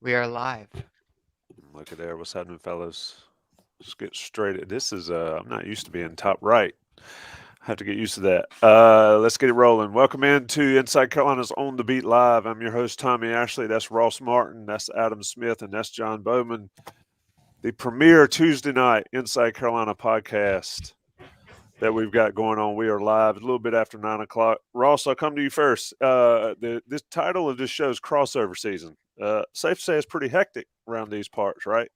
We are live. Look at there. What's happening, fellas? Let's get straight. This is I'm not used to being top right. I have to get used to that. Let's get it rolling. Welcome into Inside Carolina's On the Beat Live. I'm your host, Tommy Ashley. That's Ross Martin. That's Adam Smith. And that's John Bowman. The premier Tuesday night Inside Carolina podcast that we've got going on. We are live a little bit after 9 o'clock. Ross, I'll come to you first. The title of this show is Crossover Season. Safe to say it's pretty hectic around these parts, right?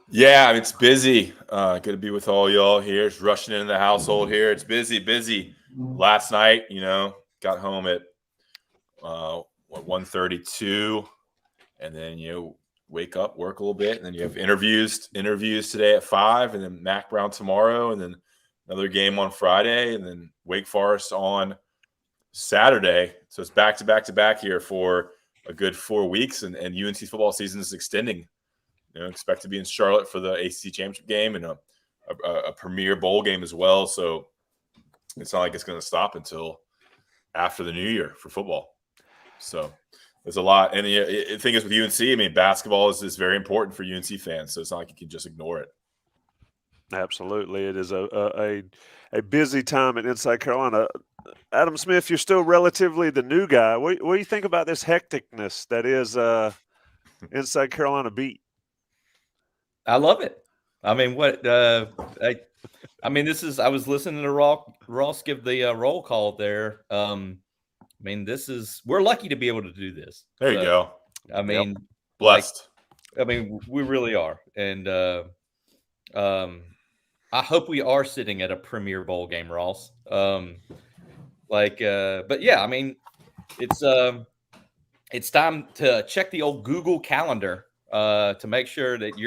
Yeah, I mean, it's busy. Good to be with all y'all here. It's rushing into the household here. It's busy. Last night, got home at 1:32, and then wake up, work a little bit, and then you have interviews today at 5, and then Mac Brown tomorrow, and then another game on Friday, and then Wake Forest on Saturday. So it's back to back here for a good 4 weeks, and UNC football season is extending. Expect to be in Charlotte for the ACC championship game and a premier bowl game as well. So it's not like it's going to stop until after the new year for football. So there's a lot. And the thing is with UNC, I mean, basketball is very important for UNC fans. So it's not like you can just ignore it. Absolutely. It is a busy time at Inside Carolina. Adam Smith, you're still relatively the new guy. What do you think about this hecticness that is Inside Carolina beat? I love it. I mean, I mean, I was listening to Ross give the roll call there. I mean, we're lucky to be able to do this. There you go. I mean, blessed. We really are. And I hope we are sitting at a premier bowl game, Ross. But yeah, I mean, it's time to check the old Google Calendar to make sure that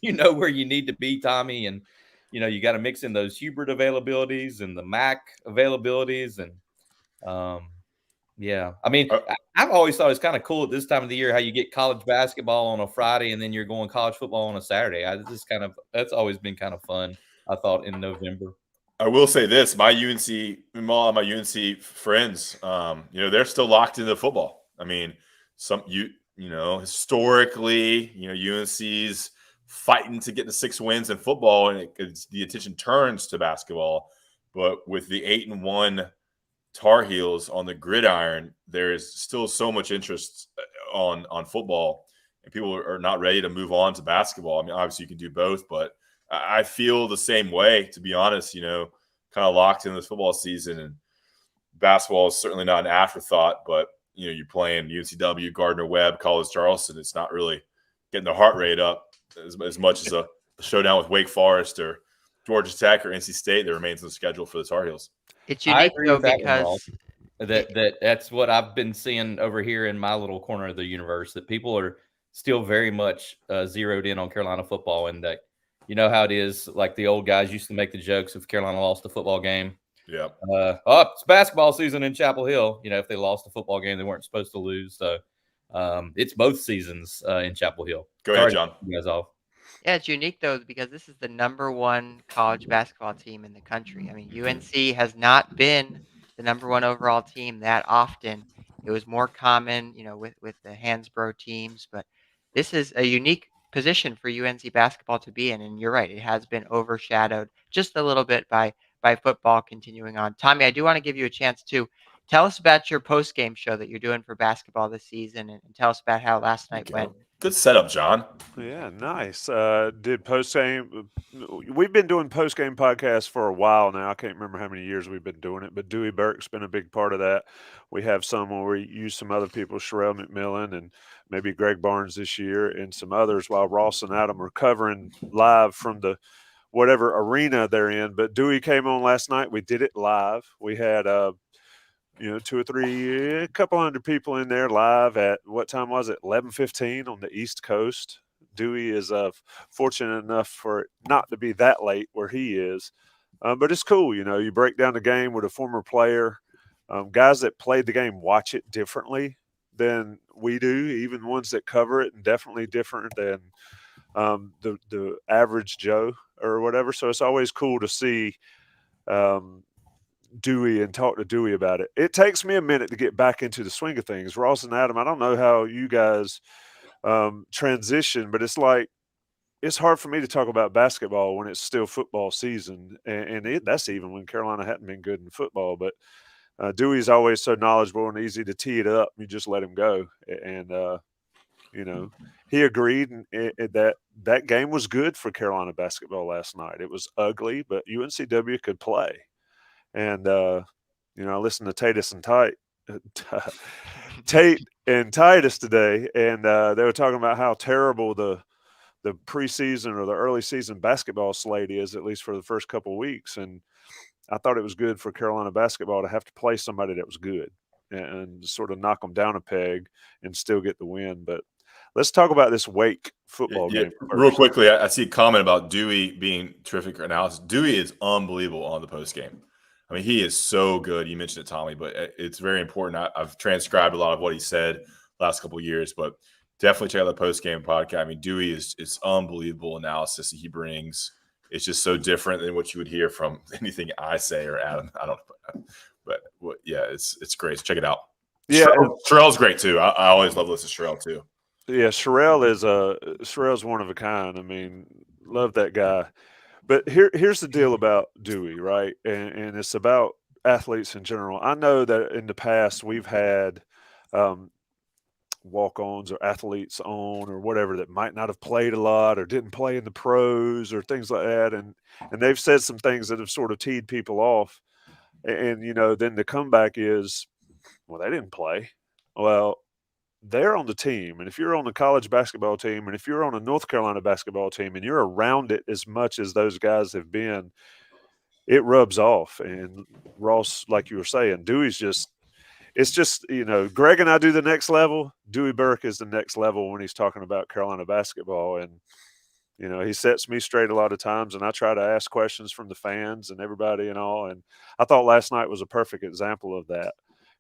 you know where you need to be, Tommy, and you got to mix in those Hubert availabilities and the Mac availabilities, and yeah, I mean, I've always thought it's kind of cool at this time of the year how you get college basketball on a Friday and then you're going college football on a Saturday. That's always been kind of fun, I thought, in November. I will say this: my UNC friends, they're still locked into football. I mean, historically, UNC's fighting to get the 6 wins in football, and the attention turns to basketball. But with the 8-1 Tar Heels on the gridiron, there is still so much interest on football, and people are not ready to move on to basketball. I mean, obviously you can do both, but I feel the same way, to be honest. Kind of locked in this football season, and basketball is certainly not an afterthought. But you're playing UNCW, Gardner Webb, College Charleston. It's not really getting the heart rate up as much as a showdown with Wake Forest or Georgia Tech or NC State that remains on the schedule for the Tar Heels. It's unique though because that's what I've been seeing over here in my little corner of the universe, that people are still very much zeroed in on Carolina football, and that how it is. Like the old guys used to make the jokes if Carolina lost a football game. Yeah. It's basketball season in Chapel Hill. If they lost a football game they weren't supposed to lose. So it's both seasons in Chapel Hill. Go ahead, John. You guys off. Yeah, it's unique though because this is the #1 college basketball team in the country. I mean, UNC has not been the #1 overall team that often. It was more common, with the Hansbrough teams, but this is a unique position for UNC basketball to be in. And you're right, it has been overshadowed just a little bit by football continuing on. Tommy, I do want to give you a chance to tell us about your post-game show that you're doing for basketball this season, and tell us about how last night went. Good setup, John. Yeah, nice. Did post-game. We've been doing post-game podcasts for a while now. I can't remember how many years we've been doing it, but Dewey Burke's been a big part of that. We have some where we use some other people, Sherelle McMillan and maybe Greg Barnes this year, and some others, while Ross and Adam are covering live from the whatever arena they're in. But Dewey came on last night. We did it live. We had 2 or 3, a couple hundred people in there live at, what time was it? 11:15 on the East Coast. Dewey is fortunate enough for it not to be that late where he is. But it's cool, you break down the game with a former player. Guys that played the game watch it differently than we do, even ones that cover it, and definitely different than the average Joe or whatever. So it's always cool to see Dewey and talk to Dewey about it. It takes me a minute to get back into the swing of things. Ross and Adam, I don't know how you guys transition, but it's like it's hard for me to talk about basketball when it's still football season, and that's even when Carolina hadn't been good in football. But Dewey's always so knowledgeable and easy to tee it up. You just let him go, and he agreed that game was good for Carolina basketball last night. It was ugly, but UNCW could play, and I listened to Tate and Titus today, and they were talking about how terrible the preseason or the early season basketball slate is, at least for the first couple of weeks. And I thought it was good for Carolina basketball to have to play somebody that was good and sort of knock them down a peg and still get the win. But let's talk about this Wake football game first. Real quickly, I see a comment about Dewey being terrific analysis. Dewey is unbelievable on the post game. I mean, he is so good. You mentioned it, Tommy, but it's very important. I've transcribed a lot of what he said last couple of years, but definitely check out the post game podcast. I mean, Dewey is unbelievable analysis that he brings. It's just so different than what you would hear from anything I say or Adam. I don't know, but it's great. So check it out. Yeah, Sherrell's great too. I always love listening to Sherrell too. Yeah, Sherrell's one of a kind. I mean, love that guy. But here's the deal about Dewey, right? And it's about athletes in general. I know that in the past we've had walk-ons or athletes on or whatever that might not have played a lot or didn't play in the pros or things like that, and they've said some things that have sort of teed people off. And then the comeback is, well, they didn't play. Well, they're on the team, and if you're on the college basketball team, and if you're on a North Carolina basketball team, and you're around it as much as those guys have been, it rubs off. And Ross, like you were saying, Dewey's it's just, Greg and I do the next level. Dewey Burke is the next level when he's talking about Carolina basketball. And, he sets me straight a lot of times, and I try to ask questions from the fans and everybody and all. And I thought last night was a perfect example of that.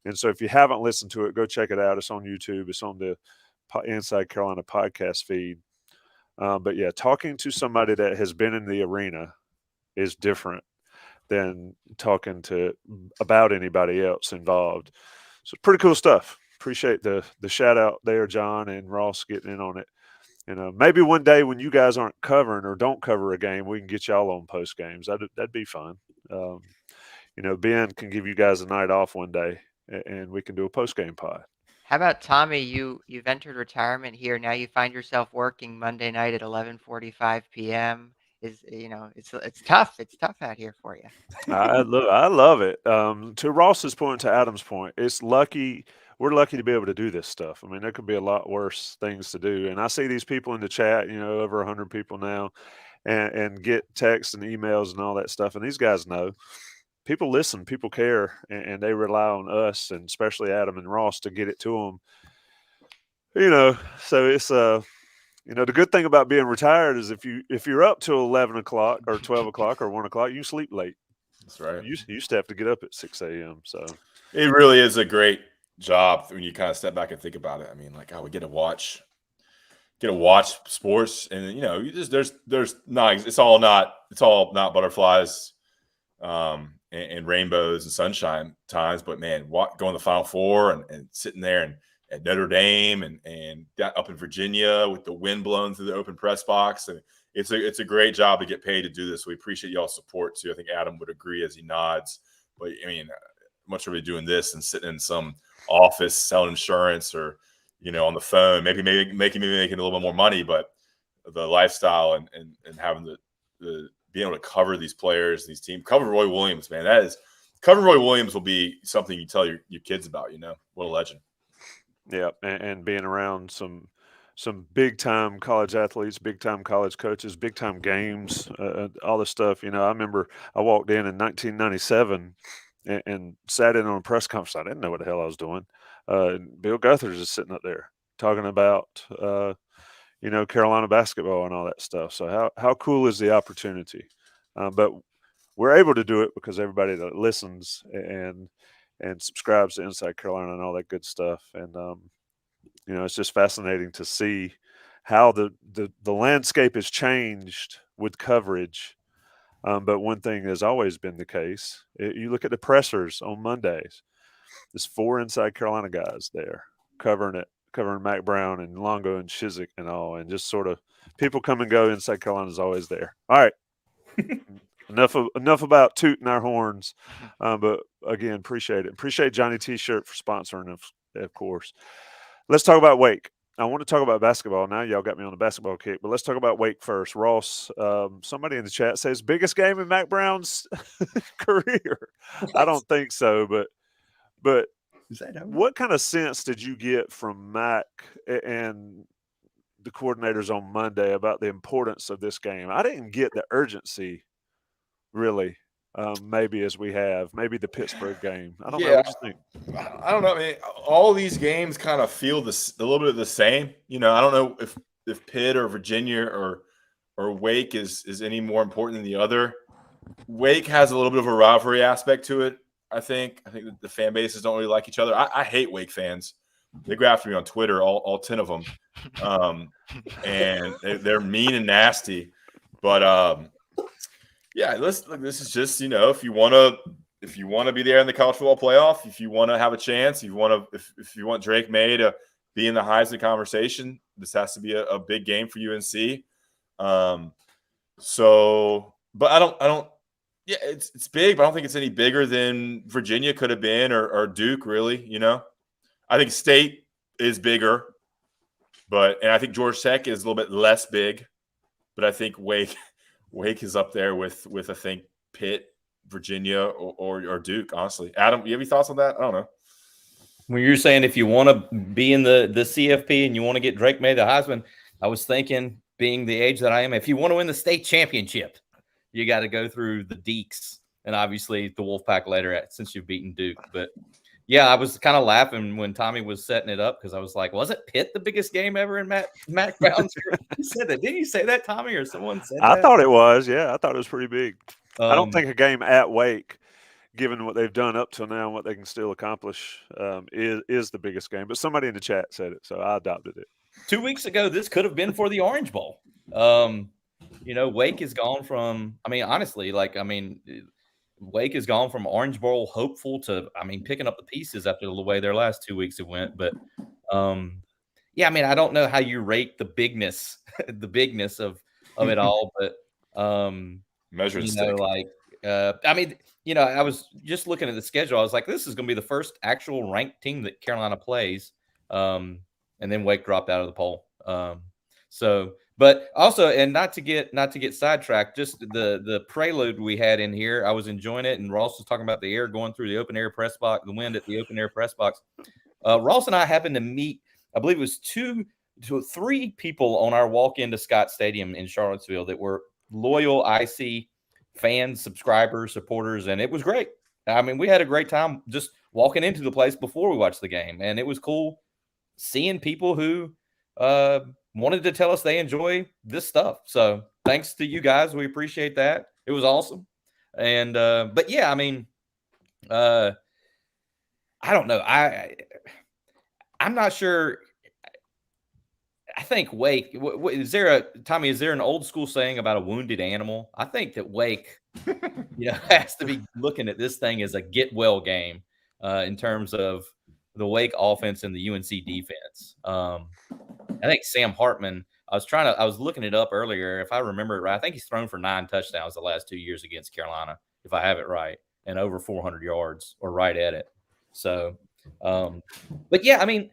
And so if you haven't listened to it, go check it out. It's on YouTube. It's on the Inside Carolina podcast feed. But, yeah, talking to somebody that has been in the arena is different than talking about anybody else involved. So pretty cool stuff. Appreciate the shout out there, John and Ross, getting in on it. Maybe one day when you guys aren't covering or don't cover a game, we can get y'all on post games. That'd be fun. Ben can give you guys a night off one day, and we can do a post game pod. How about Tommy? You've entered retirement here. Now you find yourself working Monday night at 11:45 p.m. It's tough. It's tough out here for you. I love it. To Ross's point, to Adam's point, we're lucky to be able to do this stuff. I mean, there could be a lot worse things to do. And I see these people in the chat, over 100 people now, and get texts and emails and all that stuff. And these guys know. People listen, people care, and they rely on us, and especially Adam and Ross, to get it to them. So it's the good thing about being retired is if you're up till 11 o'clock or 12 o'clock or 1 o'clock, you sleep late. That's right. You used to have to get up at 6 a.m. So it really is a great job when you kind of step back and think about it. I mean, like, we get to watch sports, and there's not, it's all not butterflies and rainbows and sunshine times, but man, going to the Final Four and sitting there and at Notre Dame and up in Virginia with the wind blowing through the open press box, and it's a great job to get paid to do this. We appreciate y'all's support too. I think Adam would agree as he nods. But I mean, much rather doing this than sitting in some office selling insurance or on the phone, maybe making a little bit more money, but the lifestyle and having the being able to cover these players, these teams, cover Roy Williams, man, cover Roy Williams will be something you tell your kids about. What a legend. Yeah, and being around some big time college athletes, big time college coaches, big time games, all this stuff. I remember I walked in 1997 and sat in on a press conference. I didn't know what the hell I was doing. Bill Guthers is sitting up there talking about Carolina basketball and all that stuff. So how cool is the opportunity? But we're able to do it because everybody that listens and subscribes to Inside Carolina and all that good stuff. And it's just fascinating to see how the landscape has changed with coverage. But one thing has always been the case. You look at the pressers on Mondays. There's 4 Inside Carolina guys there covering covering Mac Brown and Longo and Shizik and all, and just sort of people come and go. Inside Carolina's always there. All right. Enough about tooting our horns, but again, appreciate it. Appreciate Johnny T-shirt for sponsoring, of course. Let's talk about Wake. I want to talk about basketball now. Y'all got me on the basketball kick, but let's talk about Wake first. Ross, somebody in the chat says biggest game in Mac Brown's career. I don't think so, but what kind of sense did you get from Mac and the coordinators on Monday about the importance of this game? I didn't get the urgency. Really, maybe as we have, maybe the Pittsburgh game. I don't know. What do you think? I don't know. I mean, all these games kind of feel a little bit of the same. You know, I don't know if Pitt or Virginia or Wake is any more important than the other. Wake has a little bit of a rivalry aspect to it. I think that the fan bases don't really like each other. I hate Wake fans. They go after me on Twitter, all 10 of them, and they're mean and nasty. But yeah, this is just, you know, if you want to be there in the college football playoff, if you want to have a chance, if you want Drake Maye to be in the Heisman conversation, this has to be a big game for UNC. But I don't. Yeah, it's big, but I don't think it's any bigger than Virginia could have been or Duke. Really, you know, I think State is bigger, and I think Georgia Tech is a little bit less big, but I think Wake is up there with I think Pitt, Virginia, or Duke. Honestly, Adam, you have any thoughts on that? I don't know. When you're saying if you want to be in the CFP and you want to get Drake Maye the Heisman, I was thinking, being the age that I am, if you want to win the state championship, you got to go through the Deeks and obviously the Wolfpack later since you've beaten Duke. But yeah, I was kind of laughing when Tommy was setting it up because I was like, wasn't Pitt the biggest game ever in Mac Brown's career? You said that. Didn't you say that, Tommy, or someone said that? I thought it was. Yeah, I thought it was pretty big. I don't think a game at Wake, given what they've done up till now and what they can still accomplish, is the biggest game. But somebody in the chat said it, so I adopted it. 2 weeks ago, this could have been for the Orange Bowl. You know, Wake has gone from, honestly, Wake has gone from Orange Bowl hopeful to, picking up the pieces after the way their last 2 weeks have went. But, yeah, I don't know how you rate the bigness, of it all. But, measure you stick. know, I was just looking at the schedule. I was like, this is going to be the first actual ranked team that Carolina plays. And then Wake dropped out of the poll. But also, and not to get sidetracked, just the prelude we had in here, I was enjoying it. And Ross was talking about the air going through the open air press box, the wind at the open air press box. Ross and I happened to meet, I believe it was three people on our walk into Scott Stadium in Charlottesville that were loyal IC fans, subscribers, supporters, and it was great. We had a great time just walking into the place before we watched the game, and it was cool seeing people who wanted to tell us they enjoy this stuff. So thanks to you guys. We appreciate that. It was awesome. And, but yeah, I don't know. I'm not sure. I think Wake, Tommy, is there an old school saying about a wounded animal? I think that Wake, has to be looking at this thing as a get well game in terms of the Wake offense and the UNC defense. I think Sam Hartman, I was looking it up earlier. If I remember it right, I think he's thrown for 9 touchdowns the last 2 years against Carolina, if I have it right, and over 400 yards or right at it. So, but yeah, I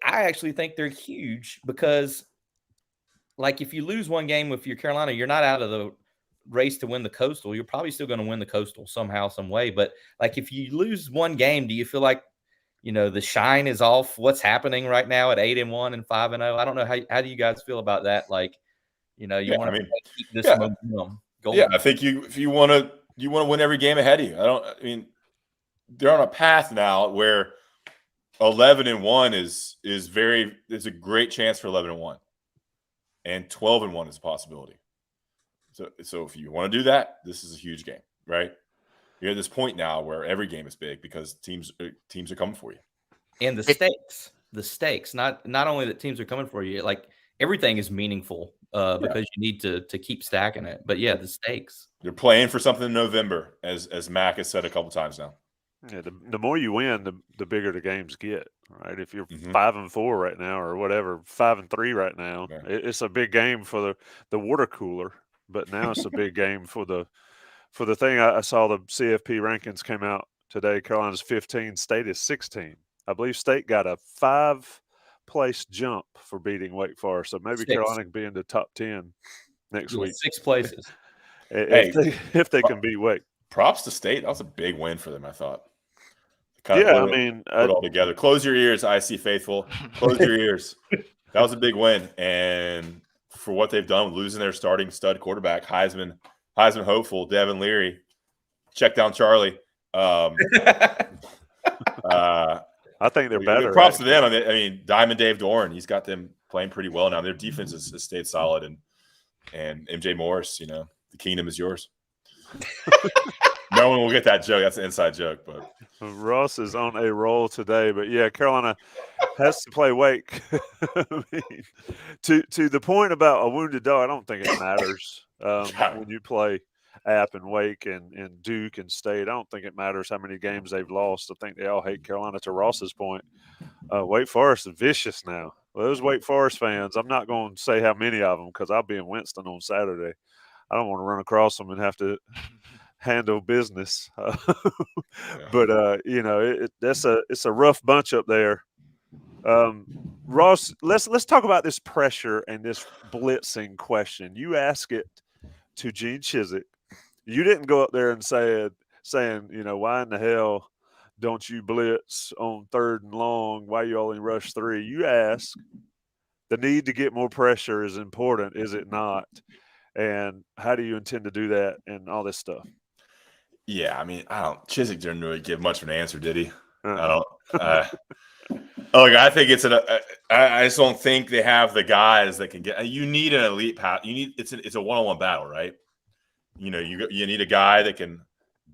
actually think they're huge because, like, if you lose one game with your Carolina, you're not out of the race to win the Coastal. You're probably still going to win the Coastal somehow, some way. But, like, if you lose one game, do you feel like, the shine is off what's happening right now at 8-1 and 5-0? I don't know. How do you guys feel about that? Like, you want to keep this momentum going. Yeah, I think if you want to win every game ahead of you. They're on a path now where 11-1 is a great chance for 11-1, and 12-1 is a possibility. So if you want to do that, this is a huge game, right? You're at this point now where every game is big because teams are coming for you. And the stakes, not only that teams are coming for you, like everything is meaningful because you need to keep stacking it. But yeah, the stakes. You're playing for something in November, as Mac has said a couple times now. Yeah, the more you win, the bigger the games get. right? If you're Mhm. 5-4 right now, or whatever, 5-3 right now, Yeah. it's a big game for the water cooler. But now it's a big game for the thing. I saw the CFP rankings came out today. Carolina's 15, State is 16. I believe State got a 5-place jump for beating Wake Forest, so maybe 6. Carolina can be in the top 10 next Yeah, week 6 places. if Hey, they can beat Wake. props to State. That was a big win for them, I thought. Kind of Yeah, I put mean, it all together. Close your ears, IC faithful. Close your ears. That was a big win, and for what they've done, losing their starting stud quarterback, Heisman hopeful Devin Leary, check down Charlie. I think they're better. Props to Actually. them. I mean, Diamond Dave Doran, he's got them playing pretty well now. Their defense has stayed solid, and MJ Morris, the kingdom is yours. No one will get that joke. That's an inside joke, but Ross is on a roll today. But yeah, Carolina has to play Wake. I mean, to the point about a wounded dog, I don't think it matters when you play App and Wake and Duke and State. I don't think it matters how many games they've lost. I think they all hate Carolina. To Ross's point, Wake Forest is vicious now. Well, those Wake Forest fans, I'm not going to say how many of them because I'll be in Winston on Saturday. I don't want to run across them and have to handle business. But it's a rough bunch up there. Ross, let's talk about this pressure and this blitzing question. You ask it to Gene Chizik. You didn't go up there and saying, why in the hell don't you blitz on 3rd and long? Why you only rush 3? You ask. The need to get more pressure is important, is it not? And how do you intend to do that and all this stuff? yeah, I mean, Chiswick didn't really give much of an answer, did he? Uh-uh. Look, I think I just don't think they have the guys that can get. You need an elite pass. It's a one-on-one battle, right? You need a guy that can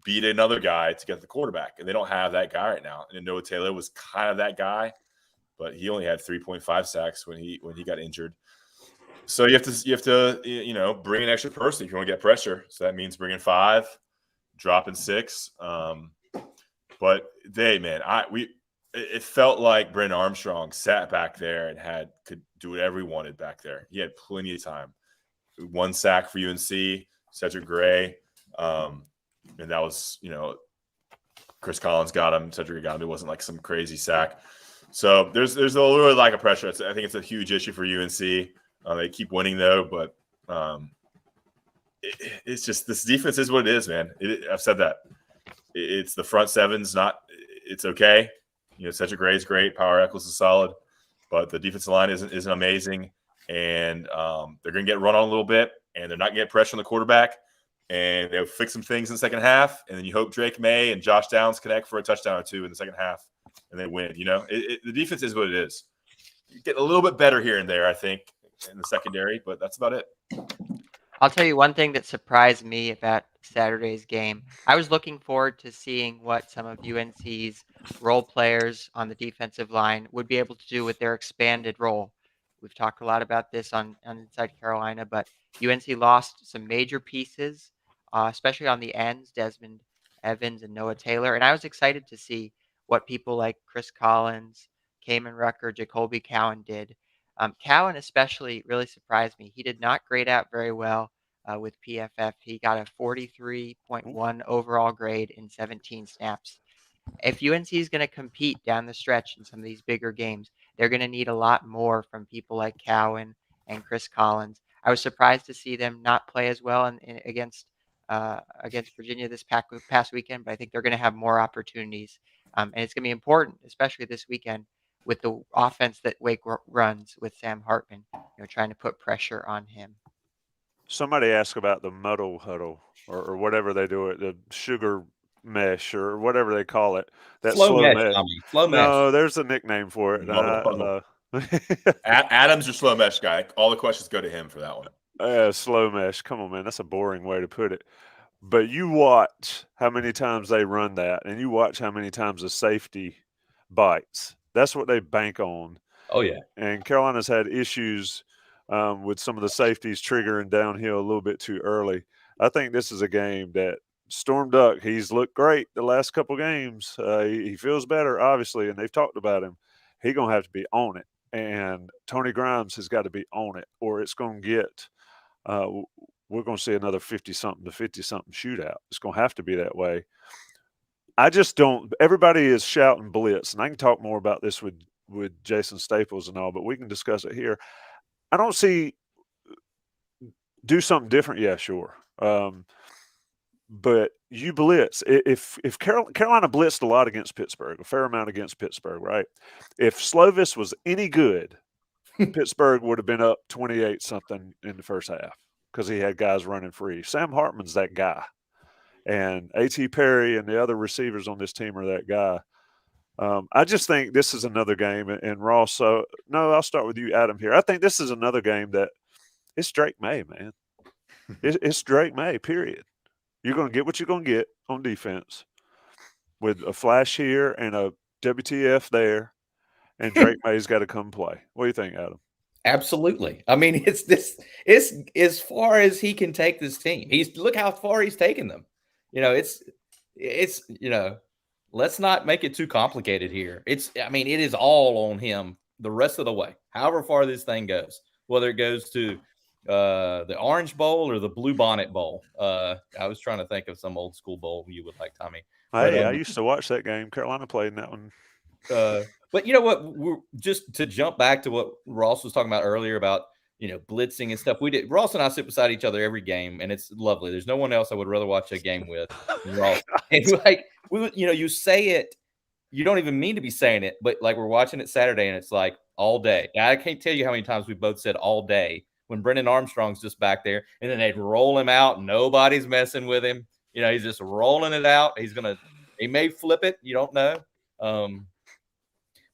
beat another guy to get the quarterback, and they don't have that guy right now. And Noah Taylor was kind of that guy, but he only had 3.5 sacks when he got injured. So you have to bring an extra person if you want to get pressure. So that means bringing 5, dropping 6. But it felt like Brennan Armstrong sat back there and could do whatever he wanted back there. He had plenty of time. 1 sack for UNC, Cedric Gray, and that was Chris Collins got him. Cedric got him. It wasn't like some crazy sack. So there's a little lack of pressure. I think it's a huge issue for UNC. They keep winning though, but it's just this defense is what it is, man. I've said that. It's the front seven's not. It's okay. Cedric Gray is great. Power Eccles is solid, but the defensive line isn't amazing, and they're going to get run on a little bit, and they're not getting pressure on the quarterback, and they'll fix some things in the second half, and then you hope Drake Maye and Josh Downs connect for a touchdown or 2 in the second half, and they win. The defense is what it is. You get a little bit better here and there, I think, in the secondary, but that's about it. I'll tell you one thing that surprised me about Saturday's game. I was looking forward to seeing what some of UNC's role players on the defensive line would be able to do with their expanded role. We've talked a lot about this on Inside Carolina, but UNC lost some major pieces, especially on the ends, Desmond Evans and Noah Taylor. And I was excited to see what people like Chris Collins, Kamen Rucker, Jacoby Cowan did. Cowan especially really surprised me. He did not grade out very well with PFF. He got a 43.1 overall grade in 17 snaps. If UNC is going to compete down the stretch in some of these bigger games, they're going to need a lot more from people like Cowan and Chris Collins. I was surprised to see them not play as well against Virginia this past weekend, but I think they're going to have more opportunities, and it's going to be important, especially this weekend, with the offense that Wake runs with Sam Hartman, trying to put pressure on him. Somebody asked about the muddle huddle or whatever they do it, the sugar mesh or whatever they call it. That slow mesh. Slow mesh. No, there's a nickname for it. Adam's your slow mesh guy. All the questions go to him for that one. Slow mesh. Come on, man. That's a boring way to put it. But you watch how many times they run that, and you watch how many times a safety bites. That's what they bank on. Oh, yeah. And Carolina's had issues with some of the safeties triggering downhill a little bit too early. I think this is a game that Storm Duck, he's looked great the last couple games. He feels better, obviously, and they've talked about him. He's going to have to be on it. And Tony Grimes has got to be on it, or it's going to get we're going to see another 50-something to 50-something shootout. It's going to have to be that way. I just don't – everybody is shouting blitz, and I can talk more about this with Jason Staples and all, but we can discuss it here. I don't see – do something different, yeah, sure. But you blitz. If Carolina blitzed a lot against Pittsburgh, a fair amount against Pittsburgh, right? If Slovis was any good, Pittsburgh would have been up 28-something in the first half because he had guys running free. Sam Hartman's that guy. And A.T. Perry and the other receivers on this team are that guy. I just think this is another game. And Ross, no, I'll start with you, Adam, here. I think this is another game that it's Drake Maye, man. It's Drake Maye, period. You're going to get what you're going to get on defense with a flash here and a WTF there, and Drake Maye's got to come play. What do you think, Adam? Absolutely. I mean, it's as far as he can take this team. Look how far he's taken them. It's let's not make it too complicated here. It is all on him the rest of the way. However far this thing goes, whether it goes to the Orange Bowl or the Blue Bonnet Bowl. I was trying to think of some old school bowl you would like, Tommy. Hey, I used to watch that game. Carolina played in that one. But you know what? Just to jump back to what Ross was talking about earlier about blitzing and stuff. Ross and I sit beside each other every game, and it's lovely. There's no one else I would rather watch a game with than Ross. And you say it, you don't even mean to be saying it, but like we're watching it Saturday, and it's like all day. I can't tell you how many times we both said all day when Brendan Armstrong's just back there, and then they'd roll him out. Nobody's messing with him. He's just rolling it out. He may flip it. You don't know.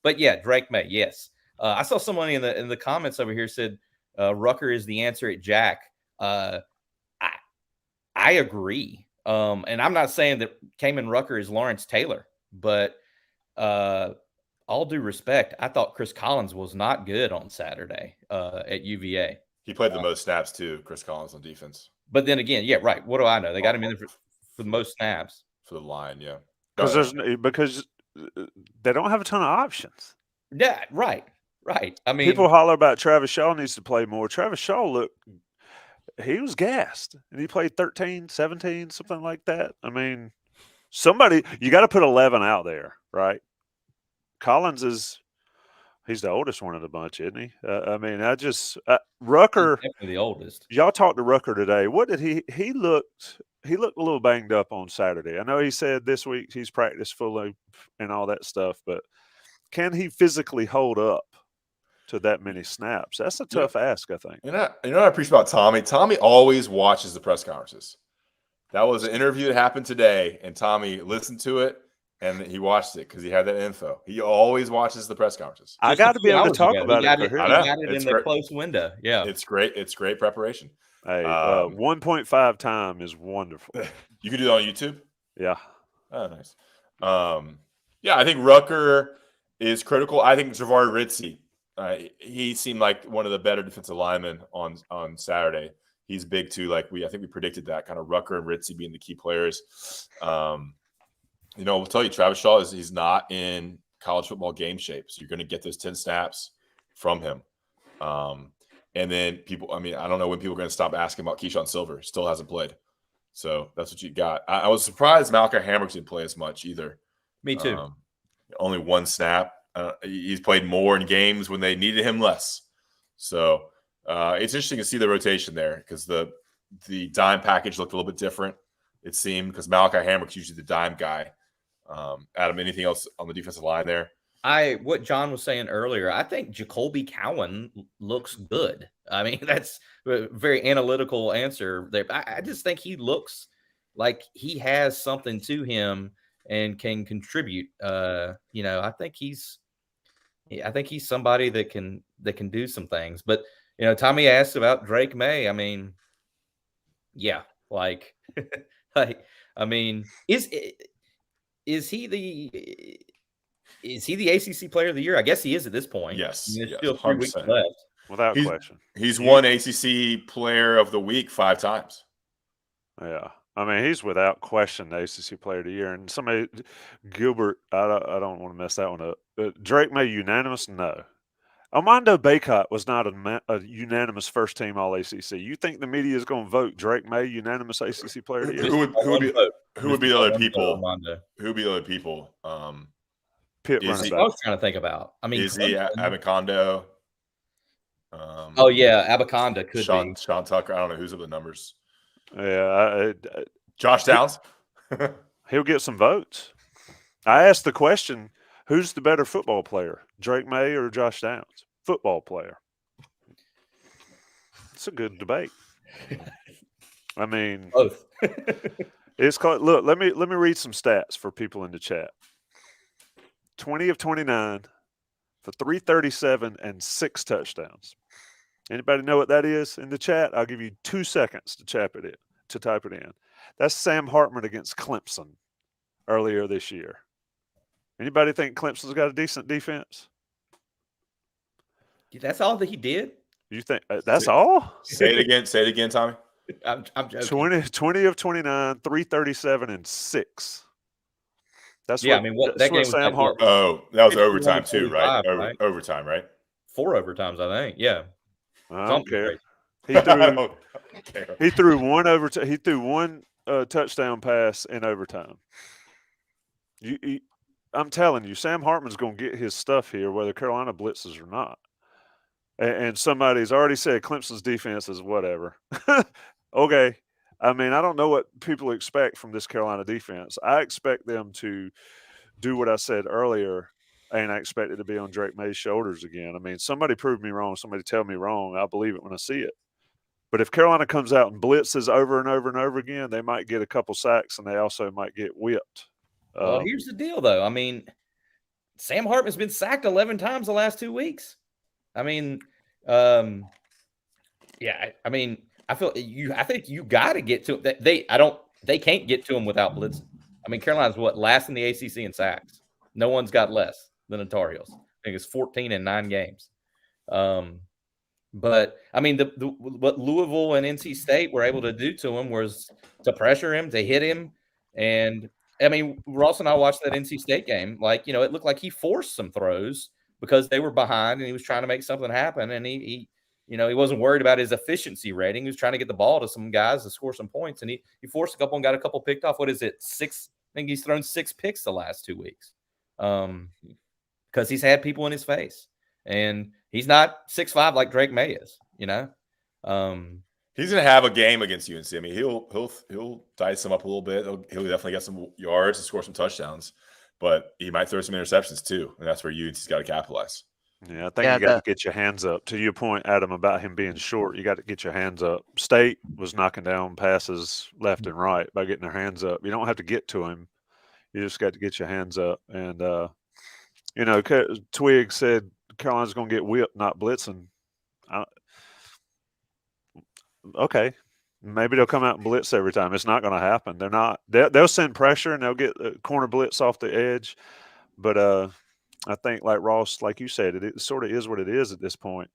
But yeah, Drake Maye. Yes. I saw someone in the comments over here said Rucker is the answer at Jack. I agree. And I'm not saying that Kamen Rucker is Lawrence Taylor, but all due respect, I thought Chris Collins was not good on Saturday at UVA. He played the most snaps too, Chris Collins, on defense. But then again, yeah, right. What do I know? They got him in there for the most snaps. For the line, yeah. Because they don't have a ton of options. Yeah, right. I mean, people holler about Travis Shaw needs to play more. Travis Shaw he was gassed, and he played 13, 17, something like that. I mean, you got to put 11 out there, right? Collins he's the oldest one of the bunch, isn't he? Rucker. He's definitely the oldest. Y'all talked to Rucker today. What did he looked a little banged up on Saturday. I know he said this week he's practiced fully and all that stuff, but can he physically hold up to that many snaps? That's a tough ask, I think. You know what I appreciate about Tommy? Tommy always watches the press conferences. That was an interview that happened today, and Tommy listened to it, and he watched it because he had that info. He always watches the press conferences. I got to be able to talk about it. He got it in the close window. Yeah. It's great. It's great preparation. Hey, 1.5 time is wonderful. You can do that on YouTube? Yeah. Oh, nice. Yeah, I think Rucker is critical. I think Javari Ritzy, he seemed like one of the better defensive linemen on Saturday. He's big too. I think we predicted that, kind of Rucker and Ritzy being the key players. We'll tell you, Travis Shaw he's not in college football game shape. So you're going to get those 10 snaps from him. And then people, I don't know when people are going to stop asking about Keyshawn Silver. Still hasn't played. So that's what you got. I was surprised Malachi Hamrick didn't play as much either. Me too. Only one snap. He's played more in games when they needed him less. So it's interesting to see the rotation there because the dime package looked a little bit different, it seemed, because Malachi Hamrick's usually the dime guy. Adam, anything else on the defensive line there? What John was saying earlier, I think Jacoby Cowan looks good. That's a very analytical answer there. I just think he looks like he has something to him and can contribute. I think he's somebody that can do some things. But Tommy asked about Drake Maye. Is he the ACC Player of the Year? I guess he is at this point. Yes. There's still 3 weeks left. Without question. He's won ACC Player of the Week 5 times. Yeah. I mean, he's without question the ACC Player of the Year. And somebody, Gilbert, I don't want to mess that one up. Drake May unanimous? No. Armando Bacot was not a unanimous first team All ACC. You think the media is going to vote Drake May unanimous ACC Player of the Year? Who would be the other people? Armando. Who would be the other people? Pitt Is running he- back. I was trying to think about. I mean, Izzy Clemson. Abacondo. Oh yeah, Abaconda could Sean be. Tucker. I don't know who's up the numbers. Yeah, Josh Downs. he'll get some votes. I asked the question, who's the better football player, Drake May or Josh Downs? Football player. It's a good debate. I mean, Both. it's called. Look, let me read some stats for people in the chat. 20 of 29 for 337 and 6 touchdowns. Anybody know what that is in the chat? I'll give you 2 seconds to type it in. That's Sam Hartman against Clemson earlier this year. Anybody think Clemson's got a decent defense? That's all that he did. You think that's all? Say it again, Tommy. I'm joking. 20 of 29, 337 and 6. That's Yeah, what, I mean, what that's that game what was Sam like, Hartman. Oh, that was 51 overtime too, right? 45, right? Overtime, right? 4 overtimes, I think. Yeah. I don't care. Crazy. He threw one overtime. He threw one touchdown pass in overtime. I'm telling you, Sam Hartman's going to get his stuff here, whether Carolina blitzes or not. And somebody's already said Clemson's defense is whatever. Okay. I mean, I don't know what people expect from this Carolina defense. I expect them to do what I said earlier, and I expect it to be on Drake May's shoulders again. I mean, somebody prove me wrong. Somebody tell me wrong. I'll believe it when I see it. But if Carolina comes out and blitzes over and over and over again, they might get a couple sacks, and they also might get whipped. Well, here's the deal, though. I mean, Sam Hartman's been sacked 11 times the last 2 weeks. I mean, yeah. I mean, I think you got to get to him. They can't get to him without blitzing. I mean, Carolina's last in the ACC in sacks. No one's got less than the Tar Heels. I think it's 14 in 9 games. But I mean, what Louisville and NC State were able to do to him was to pressure him, to hit him, and I mean, Ross and I watched that NC State game. Like, it looked like he forced some throws because they were behind, and he was trying to make something happen. And he wasn't worried about his efficiency rating. He was trying to get the ball to some guys to score some points, and he forced a couple and got a couple picked off. What is it? 6? I think he's thrown 6 picks the last 2 weeks, because he's had people in his face, and he's not 6'5" like Drake May is. He's gonna have a game against UNC. I mean, he'll dice them up a little bit. He'll definitely get some yards and score some touchdowns, but he might throw some interceptions too, and that's where UNC's got to capitalize. Yeah, I think you got to get your hands up. To your point, Adam, about him being short, you got to get your hands up. State was knocking down passes left and right by getting their hands up. You don't have to get to him. You just got to get your hands up. And, Twig said Carolina's going to get whipped, not blitzing. Okay. Maybe they'll come out and blitz every time. It's not going to happen. They're not. They'll send pressure, and they'll get a corner blitz off the edge. But I think, like Ross, like you said, it sort of is what it is at this point.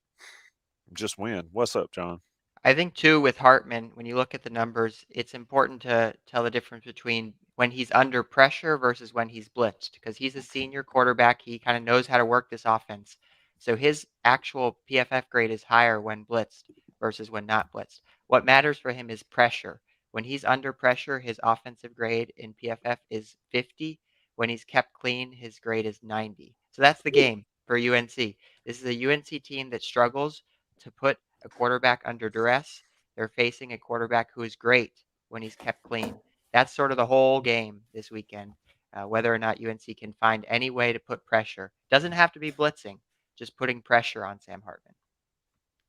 Just win. What's up, John? I think, too, with Hartman, when you look at the numbers, it's important to tell the difference between when he's under pressure versus when he's blitzed, because he's a senior quarterback. He kind of knows how to work this offense. So his actual PFF grade is higher when blitzed versus when not blitzed. What matters for him is pressure. When he's under pressure, his offensive grade in PFF is 50. When he's kept clean, his grade is 90. So that's the game for UNC. This is a UNC team that struggles to put a quarterback under duress. They're facing a quarterback who is great when he's kept clean. That's sort of the whole game this weekend, whether or not UNC can find any way to put pressure. Doesn't have to be blitzing, just putting pressure on Sam Hartman.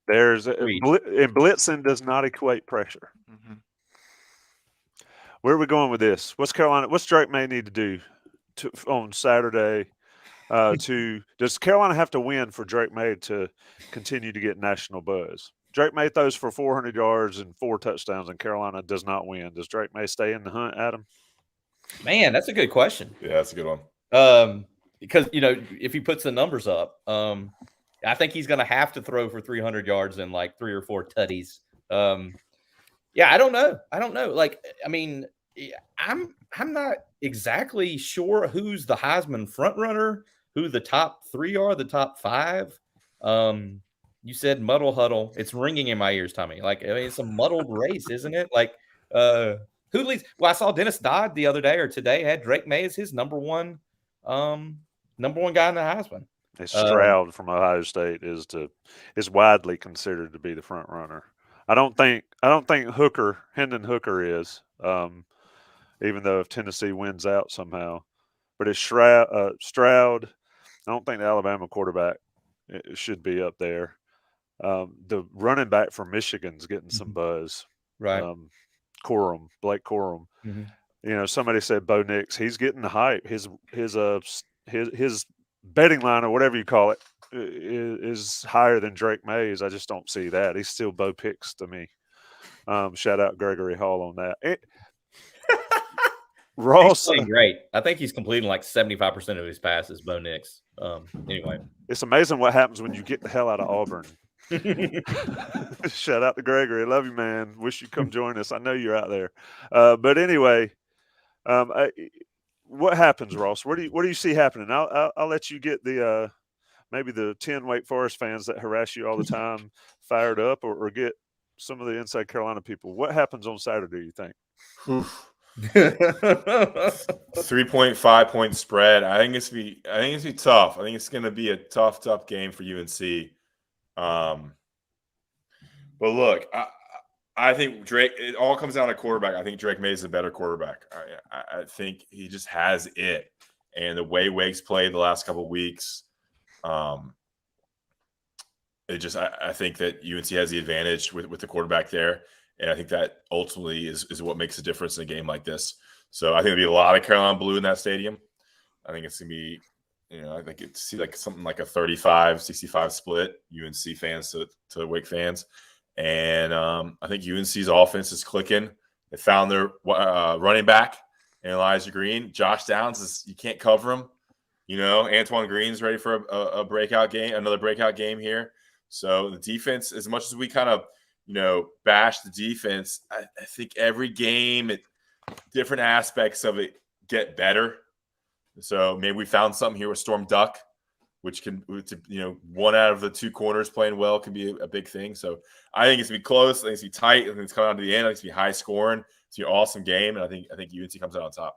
And blitzing does not equate pressure. Mm-hmm. Where are we going with this? What's Drake May need to do on Saturday? Does Carolina have to win for Drake May to continue to get national buzz? Drake May throws for 400 yards and 4 touchdowns, and Carolina does not win. Does Drake May stay in the hunt, Adam? Man, that's a good question. Yeah, that's a good one. Because if he puts the numbers up, I think he's going to have to throw for 300 yards and like 3 or 4 tutties. Yeah, I don't know. Like, I mean, I'm not exactly sure who's the Heisman front runner, who the top 3 are, the top 5. You said muddle huddle. It's ringing in my ears, Tommy. Like, I mean, it's a muddled race, isn't it? Like, who leads? Well, I saw Dennis Dodd the other day or today had Drake Maye as his number one guy in the Heisman. Stroud from Ohio State is widely considered to be the front runner. I don't think Hendon Hooker is, even though if Tennessee wins out somehow. But it's Stroud. I don't think the Alabama quarterback should be up there. The running back from Michigan's getting some buzz. Right. Blake Corum. Mm-hmm. You know, somebody said Bo Nix. He's getting the hype. His betting line or whatever you call it is higher than Drake Maye's. I just don't see that. He's still Bo Picks to me. Shout out Gregory Hall on that. Ross, he's playing great. I think he's completing like 75% of his passes. Bo Nix. Anyway, it's amazing what happens when you get the hell out of Auburn. Shout out to Gregory. Love you, man. Wish you'd come join us. I know you're out there. But anyway, what happens, Ross? What do you see happening? I'll let you get the maybe the 10 Wake Forest fans that harass you all the time fired up, or get some of the Inside Carolina people. What happens on Saturday, you think? 3.5 point spread. I think it's gonna be tough. I think it's gonna be a tough game for UNC. But look, I think Drake. It all comes down to quarterback. I think Drake Maye is a better quarterback. I think he just has it, and the way Wake's played the last couple of weeks, I think that UNC has the advantage with the quarterback there. And I think that ultimately is what makes a difference in a game like this. So I think there'll be a lot of Carolina blue in that stadium. I think it's going to be, I think it's like something like a 35-65 split, UNC fans to Wake fans. And I think UNC's offense is clicking. They found their running back in Elijah Green. Josh Downs, you can't cover him. Antoine Green's ready for a breakout game, another breakout game here. So the defense, as much as we kind of, bash the defense, I think every game, different aspects of it get better. So maybe we found something here with Storm Duck, which can, one out of the 2 corners playing well can be a big thing. So I think it's going to be close. I think it's going to be tight. I think it's coming down to the end. I think it's going to be high scoring. It's going to be an awesome game. And I think UNC comes out on top.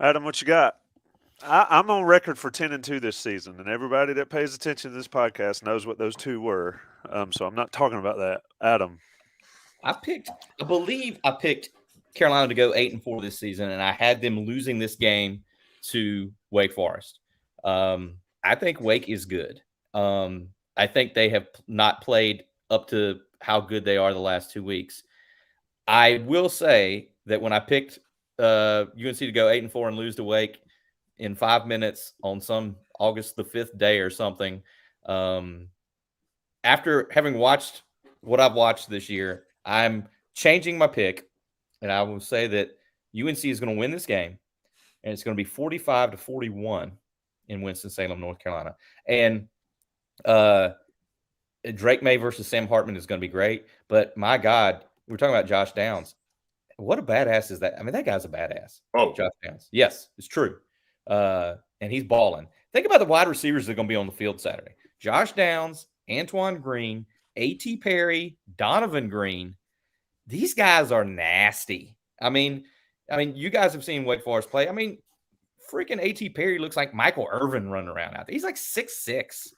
Adam, what you got? I'm on record for 10-2 this season, and everybody that pays attention to this podcast knows what those 2 were. So I'm not talking about that. Adam, I believe I picked Carolina to go 8-4 this season, and I had them losing this game to Wake Forest. I think Wake is good. I think they have not played up to how good they are the last 2 weeks. I will say that when I picked UNC to go 8-4 and lose to Wake in 5 minutes on some August the 5th day or something, after having watched what I've watched this year, I'm changing my pick, and I will say that UNC is going to win this game, and it's going to be 45-41 in Winston-Salem, North Carolina. And Drake Maye versus Sam Hartman is going to be great, but my God, we're talking about Josh Downs. What a badass is that? I mean, that guy's a badass. Oh, Josh Downs. Yes, it's true. And he's balling. Think about the wide receivers that are going to be on the field Saturday. Josh Downs, Antoine Green, A.T. Perry, Donovan Green. These guys are nasty. I mean, you guys have seen Wake Forest play. I mean, freaking A.T. Perry looks like Michael Irvin running around out there. He's like 6'6".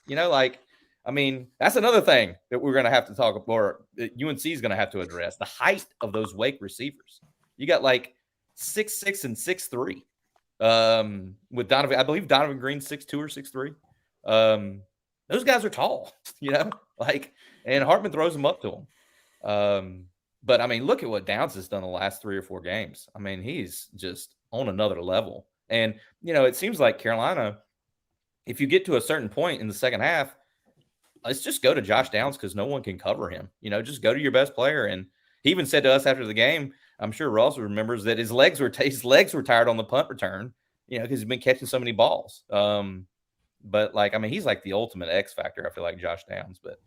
That's another thing that we're going to have to talk about, or UNC is going to have to address, the height of those Wake receivers. You got like 6'6" and 6'3". With Donovan, I believe Donovan Green's 6'2" or 6'3". Those guys are tall, and Hartman throws them up to them. But I mean, look at what Downs has done the last 3 or 4 games. I mean, he's just on another level. And, it seems like Carolina, if you get to a certain point in the second half, let's just go to Josh Downs because no one can cover him. Just go to your best player. And he even said to us after the game, I'm sure Ross remembers that his legs were tired on the punt return, because he's been catching so many balls. But he's like the ultimate X factor. I feel like Josh Downs, but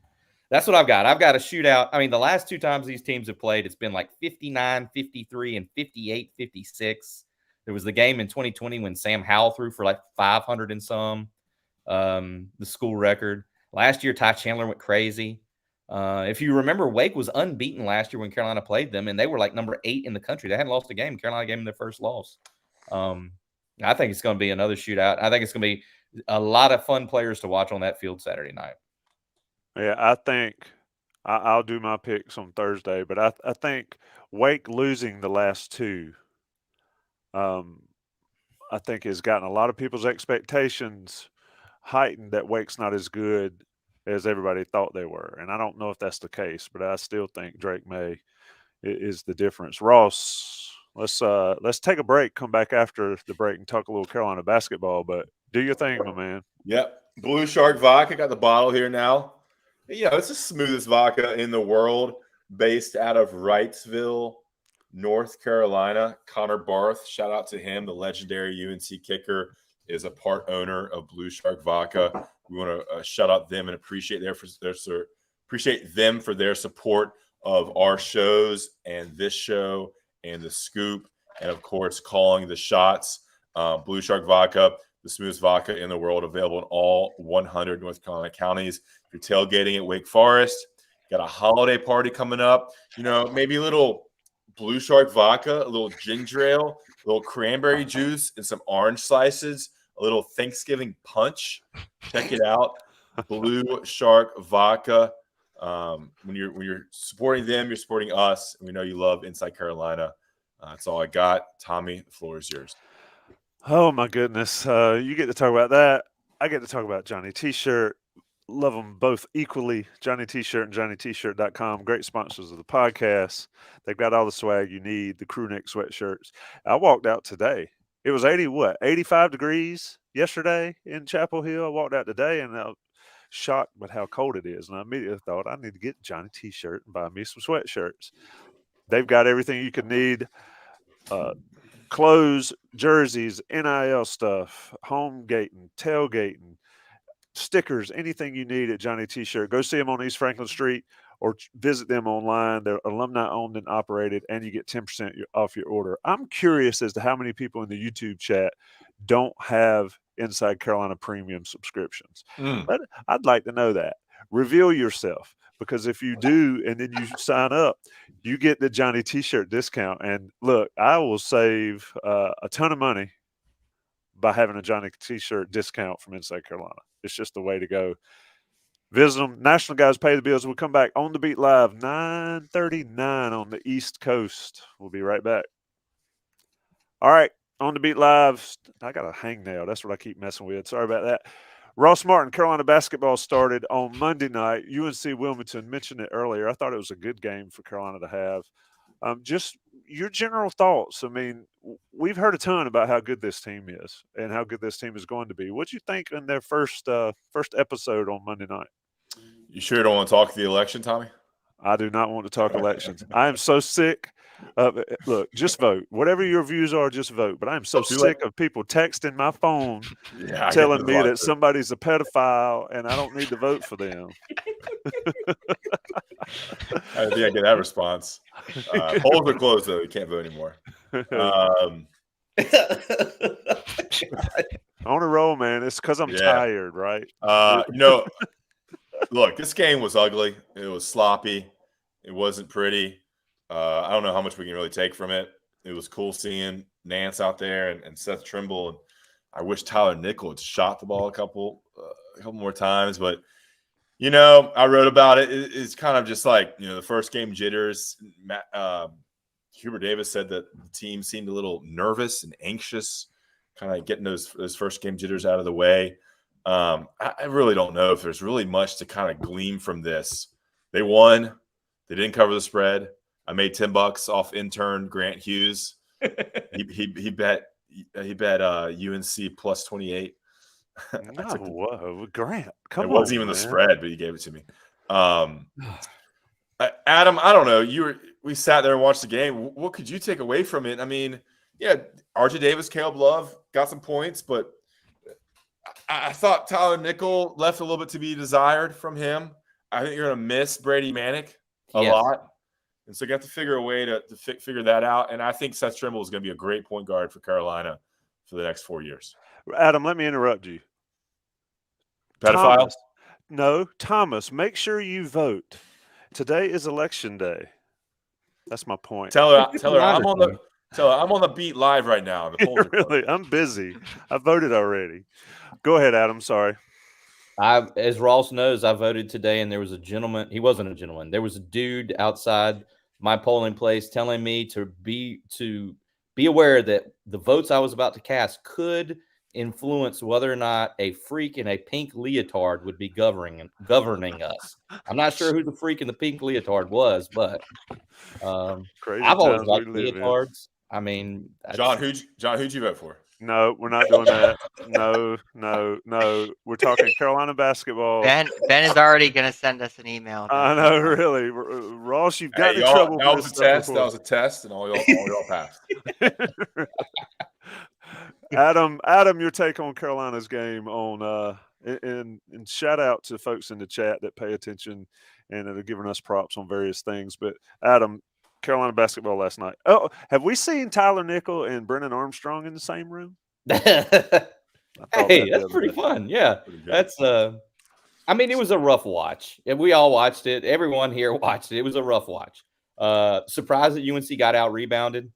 That's what I've got. I've got a shootout. I mean, the last 2 times these teams have played, it's been like 59, 53, and 58, 56. There was the game in 2020 when Sam Howell threw for like 500 and some, the school record. Last year, Ty Chandler went crazy. If you remember, Wake was unbeaten last year when Carolina played them, and they were like number 8 in the country. They hadn't lost a game. Carolina gave them their first loss. I think it's going to be another shootout. I think it's going to be a lot of fun players to watch on that field Saturday night. Yeah, I think I'll do my picks on Thursday, but I think Wake losing the last 2, I think has gotten a lot of people's expectations heightened that Wake's not as good as everybody thought they were. And I don't know if that's the case, but I still think Drake Maye is the difference. Ross, let's take a break, come back after the break and talk a little Carolina basketball, but do your thing, my man. Yep. Blue Shark Vodka. Got the bottle here now. It's the smoothest vodka in the world, based out of Wrightsville, North Carolina. Connor Barth, shout out to him. The legendary UNC kicker is a part owner of Blue Shark Vodka. We want to shout out them and appreciate them for their support of our shows and this show and the Scoop, and of course calling the shots. Blue Shark Vodka, the smoothest vodka in the world, available in all 100 North Carolina counties. If you're tailgating at Wake Forest, got a holiday party coming up, maybe a little Blue Shark vodka, a little ginger ale, a little cranberry juice, and some orange slices, a little Thanksgiving punch. Check it out. Blue Shark Vodka. When you're supporting them, you're supporting us. And we know you love Inside Carolina. That's all I got. Tommy, the floor is yours. Oh, my goodness. You get to talk about that. I get to talk about Johnny T-Shirt. Love them both equally. Johnny T-Shirt and JohnnyT-Shirt.com. Great sponsors of the podcast. They've got all the swag you need, the crew neck sweatshirts. I walked out today. It was 85 degrees yesterday in Chapel Hill. I walked out today and I was shocked by how cold it is. And I immediately thought I need to get Johnny T-Shirt and buy me some sweatshirts. They've got everything you could need. Clothes, jerseys, NIL stuff, home gating, tailgating, stickers, anything you need at Johnny T-Shirt. Go see them on East Franklin Street or visit them online. They're alumni owned and operated, and you get 10% off your order. I'm curious as to how many people in the YouTube chat don't have Inside Carolina premium subscriptions. But I'd like to know that. Reveal yourself, because if you do and then you sign up, you get the Johnny T-Shirt discount. And look, I will save a ton of money by having a Johnny T-Shirt discount from Inside Carolina. It's just the way to go. Visit them. National Guys Pay the Bills. We'll come back on the beat live, 9:39 on the East Coast. We'll be right back. All right, on the beat live. I got a hangnail. That's what I keep messing with. Sorry about that. Ross Martin, Carolina basketball started on Monday night. UNC Wilmington, mentioned it earlier. I thought it was a good game for Carolina to have. Just your general thoughts. I mean, we've heard a ton about how good this team is and how good this team is going to be. What do you think in their first episode on Monday night? You sure don't want to talk the election, Tommy? I do not want to talk elections. I am so sick of it. Look, just vote. Whatever your views are, just vote. But I am so sick of people texting my phone telling me that somebody's a pedophile and I don't need to vote for them. I think I get that response. Polls are closed, though. You can't vote anymore. On a roll, man. It's because I'm tired, right? Look, this game was ugly. It was sloppy. It wasn't pretty. I don't know how much we can really take from it. It was cool seeing Nance out there and Seth Trimble. And I wish Tyler Nickel had shot the ball a couple more times. But, I wrote about it. It's kind of just like, the first game jitters. Hubert Davis said that the team seemed a little nervous and anxious, kind of getting those first game jitters out of the way. I really don't know if there's really much to kind of glean from this. They won. They didn't cover the spread. I made $10 off intern Grant Hughes. He bet UNC plus 28. Whoa, Grant, come on. It wasn't even the spread, but he gave it to me. Adam, I don't know. We sat there and watched the game. What could you take away from it? I mean, RJ Davis, Caleb Love got some points, but I thought Tyler Nickel left a little bit to be desired from him. I think you're going to miss Brady Manick a Yes. lot. And so you have to figure a way to figure that out. And I think Seth Trimble is going to be a great point guard for Carolina for the next 4 years. Adam, let me interrupt you. Pedophile? Thomas, make sure you vote. Today is election day. That's my point. Tell her I'm on the beat live right now. The polls are Really, I'm busy. I voted already. Go ahead, Adam. Sorry. As Ross knows, I voted today, and there was a gentleman. He wasn't a gentleman. There was a dude outside my polling place telling me to be aware that the votes I was about to cast could influence whether or not a freak in a pink leotard would be governing us. I'm not sure who the freak in the pink leotard was, but I've always liked leotards. I mean, John, who'd you vote for? No, we're not doing that. No. We're talking Carolina basketball. Ben is already going to send us an email. I know, really. Ross, you've got in trouble. That was a test. That was a test, and all y'all passed. Adam, your take on Carolina's game on and shout out to folks in the chat that pay attention and that are giving us props on various things. But Adam, Carolina basketball last night. Oh, have we seen Tyler Nickel and Brennan Armstrong in the same room? Hey, that's pretty fun. Yeah, that's I mean, it was a rough watch. We all watched it. Everyone here watched it. It was a rough watch. Surprised that UNC got out rebounded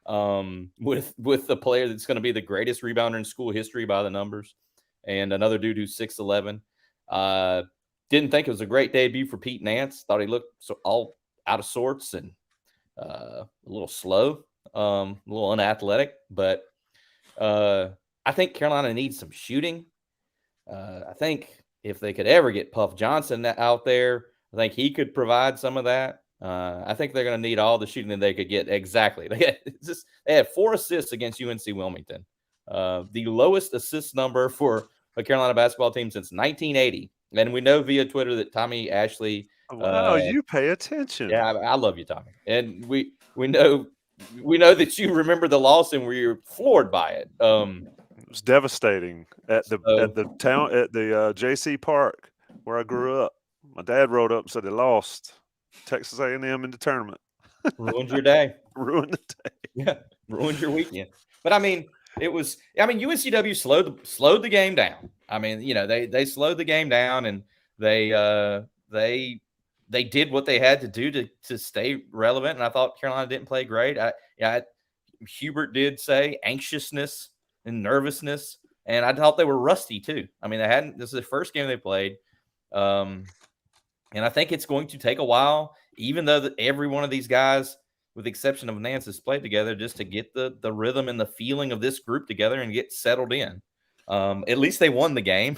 with the player that's going to be the greatest rebounder in school history by the numbers, and another dude who's 6'11". Didn't think it was a great debut for Pete Nance. Thought he looked all out of sorts and a little slow, a little unathletic. But I think Carolina needs some shooting. I think if they could ever get Puff Johnson out there, I think he could provide some of that. I think they're going to need all the shooting that they could get. Exactly. They had 4 assists against UNC Wilmington, the lowest assist number for a Carolina basketball team since 1980. And we know via Twitter that Tommy Ashley. Wow, you pay attention. Yeah, I love you, Tommy. And we know that you remember the loss and we were floored by it. It was devastating at the JC Park where I grew up. My dad rode up and said they lost Texas A&M in the tournament. Ruined your day. Ruined the day. Yeah, ruined your weekend. But I mean, UNCW slowed the game down. I mean, they slowed the game down and they did what they had to do to stay relevant. And I thought Carolina didn't play great. Hubert did say anxiousness and nervousness, and I thought they were rusty too. I mean, this is the first game they played. And I think it's going to take a while, even though every one of these guys, with the exception of Nance, has played together, just to get the rhythm and the feeling of this group together and get settled in. At least they won the game.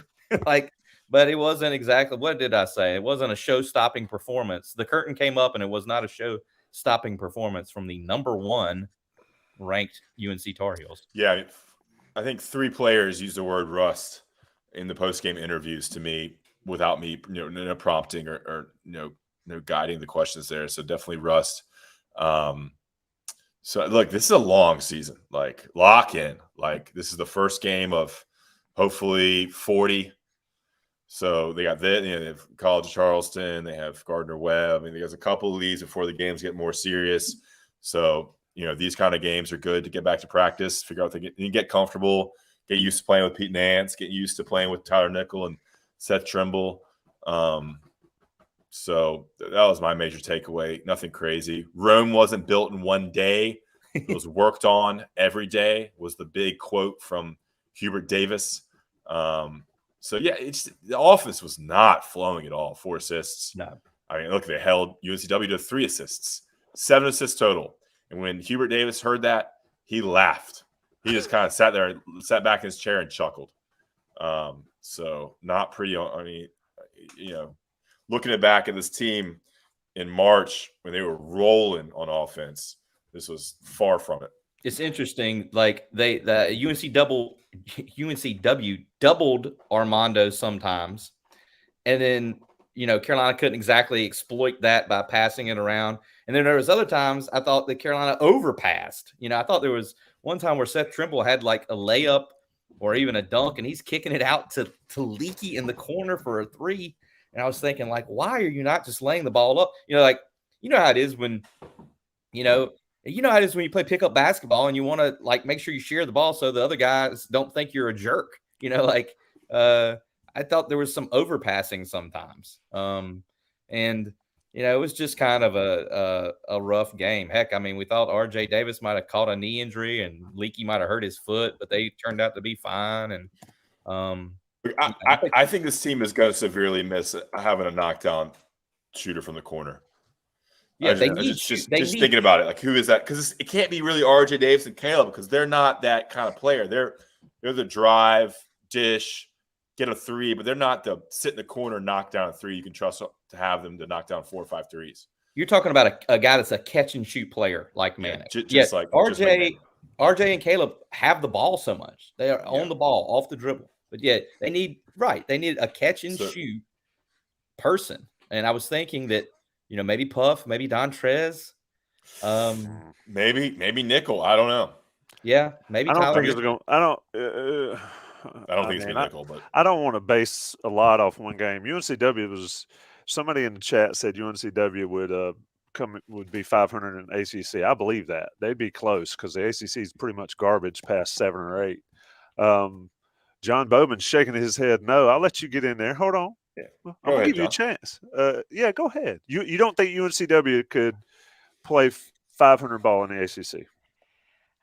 But it wasn't exactly, what did I say? It wasn't a show-stopping performance. The curtain came up, and it was not a show-stopping performance from the number 1 ranked UNC Tar Heels. Yeah, I think 3 players used the word rust in the post-game interviews to me without me, no prompting or no guiding the questions there. So definitely rust. So look, this is a long season. Like, lock in. Like, this is the first game of hopefully 40. So they got they have College of Charleston, they have Gardner-Webb. I mean, there's a couple of these before the games get more serious. So, these kind of games are good to get back to practice, figure out you get comfortable, get used to playing with Pete Nance, get used to playing with Tyler Nickel and Seth Trimble. So that was my major takeaway. Nothing crazy. Rome wasn't built in one day. It was worked on every day, was the big quote from Hubert Davis. So, yeah, the offense was not flowing at all. 4 assists. No. I mean, look, they held UNCW to 3 assists, 7 assists total. And when Hubert Davis heard that, he laughed. He just kind of sat back in his chair and chuckled. So not pretty. I mean, looking back at this team in March when they were rolling on offense, this was far from it. It's interesting. Like UNCW doubled Armando sometimes, and then Carolina couldn't exactly exploit that by passing it around. And then there was other times I thought that Carolina overpassed. I thought there was one time where Seth Trimble had like a layup or even a dunk, and he's kicking it out to Leaky in the corner for a 3. And I was thinking, like, why are you not just laying the ball up? Like, you know how it is when, you know how it is when you play pickup basketball and you want to like make sure you share the ball so the other guys don't think you're a jerk. I thought there was some overpassing sometimes. And it was just kind of a rough game. Heck, I mean, we thought RJ Davis might have caught a knee injury and Leaky might have hurt his foot, but they turned out to be fine. And I think this team is going to severely miss having a knockdown shooter from the corner. Yeah, just thinking about it, like who is that? Because it can't be really RJ Davis and Caleb because they're not that kind of player. They're the drive, dish, get a three, but they're not the sit in the corner, knock down a three. You can trust to have them to knock down 4 or 5 threes. You're talking about a guy that's a catch and shoot player like Maye. Like RJ and Caleb have the ball so much. They are on the ball off the dribble. But they need a catch and shoot person. And I was thinking that, maybe Puff, maybe Dontrez. Maybe nickel. I don't know. Yeah, maybe I don't Tyler. think it's going. I don't think it's nickel, but I don't want to base a lot off one game. UNCW was somebody in the chat said UNCW would be 500 in ACC. I believe that they'd be close because the ACC is pretty much garbage past 7 or 8. John Bowman's shaking his head. No, I'll let you get in there. Hold on. Yeah. I'm gonna give you a chance. Yeah, go ahead. You don't think UNCW could play 500 ball in the ACC?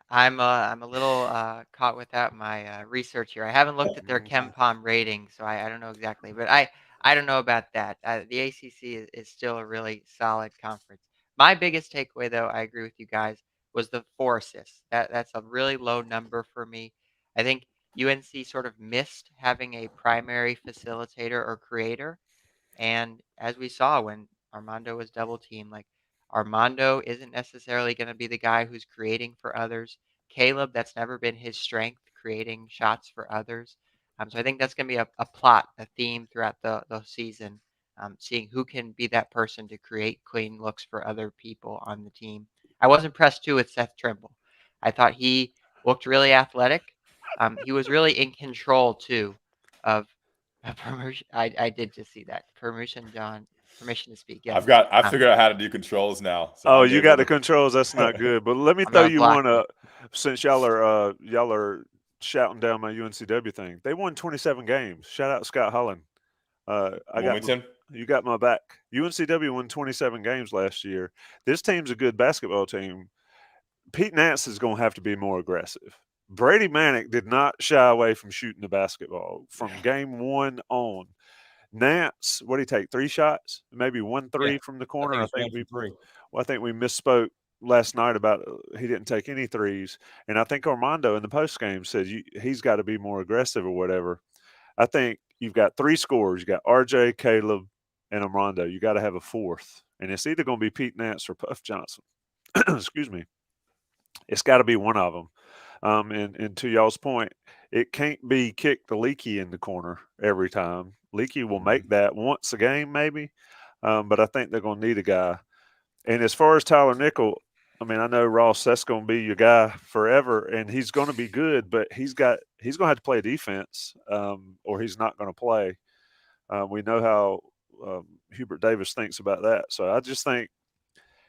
I'm a little caught without my research here. I haven't looked at their KenPom rating, so I don't know exactly. But I don't know about that. The ACC is still a really solid conference. My biggest takeaway, though, I agree with you guys, was the 4 assists. That's a really low number for me. I think UNC sort of missed having a primary facilitator or creator. And as we saw when Armando was double teamed, like Armando isn't necessarily going to be the guy who's creating for others. Caleb, that's never been his strength, creating shots for others. So I think that's going to be a plot, a theme throughout the season, seeing who can be that person to create clean looks for other people on the team. I was impressed too with Seth Trimble. I thought he looked really athletic. He was really in control too of permission. I did just see that. Permission, John. Permission to speak. Yes. I figured out how to do controls now. So you got the controls. That's not good. But let me throw you one up. Since y'all are shouting down my UNCW thing, they won 27 games. Shout out Scott Holland. You got my back. UNCW won 27 games last year. This team's a good basketball team. Pete Nance is going to have to be more aggressive. Brady Manick did not shy away from shooting the basketball from game 1 on. Nance, what did he take? 3 shots, maybe 1 3 from the corner. I think we misspoke last night about he didn't take any threes, and I think Armando in the post game said he's got to be more aggressive or whatever. I think you've got 3 scorers. You got RJ, Caleb, and Armando. You got to have a 4th, and it's either going to be Pete Nance or Puff Johnson. Excuse me. It's got to be one of them. And to y'all's point, it can't be kick the Leaky in the corner every time. Leaky will make that once a game maybe, but I think they're going to need a guy. And as far as Tyler Nickel, I mean, I know, Ross, that's going to be your guy forever, and he's going to be good, but he's going to have to play defense or he's not going to play. We know how Hubert Davis thinks about that. So I just think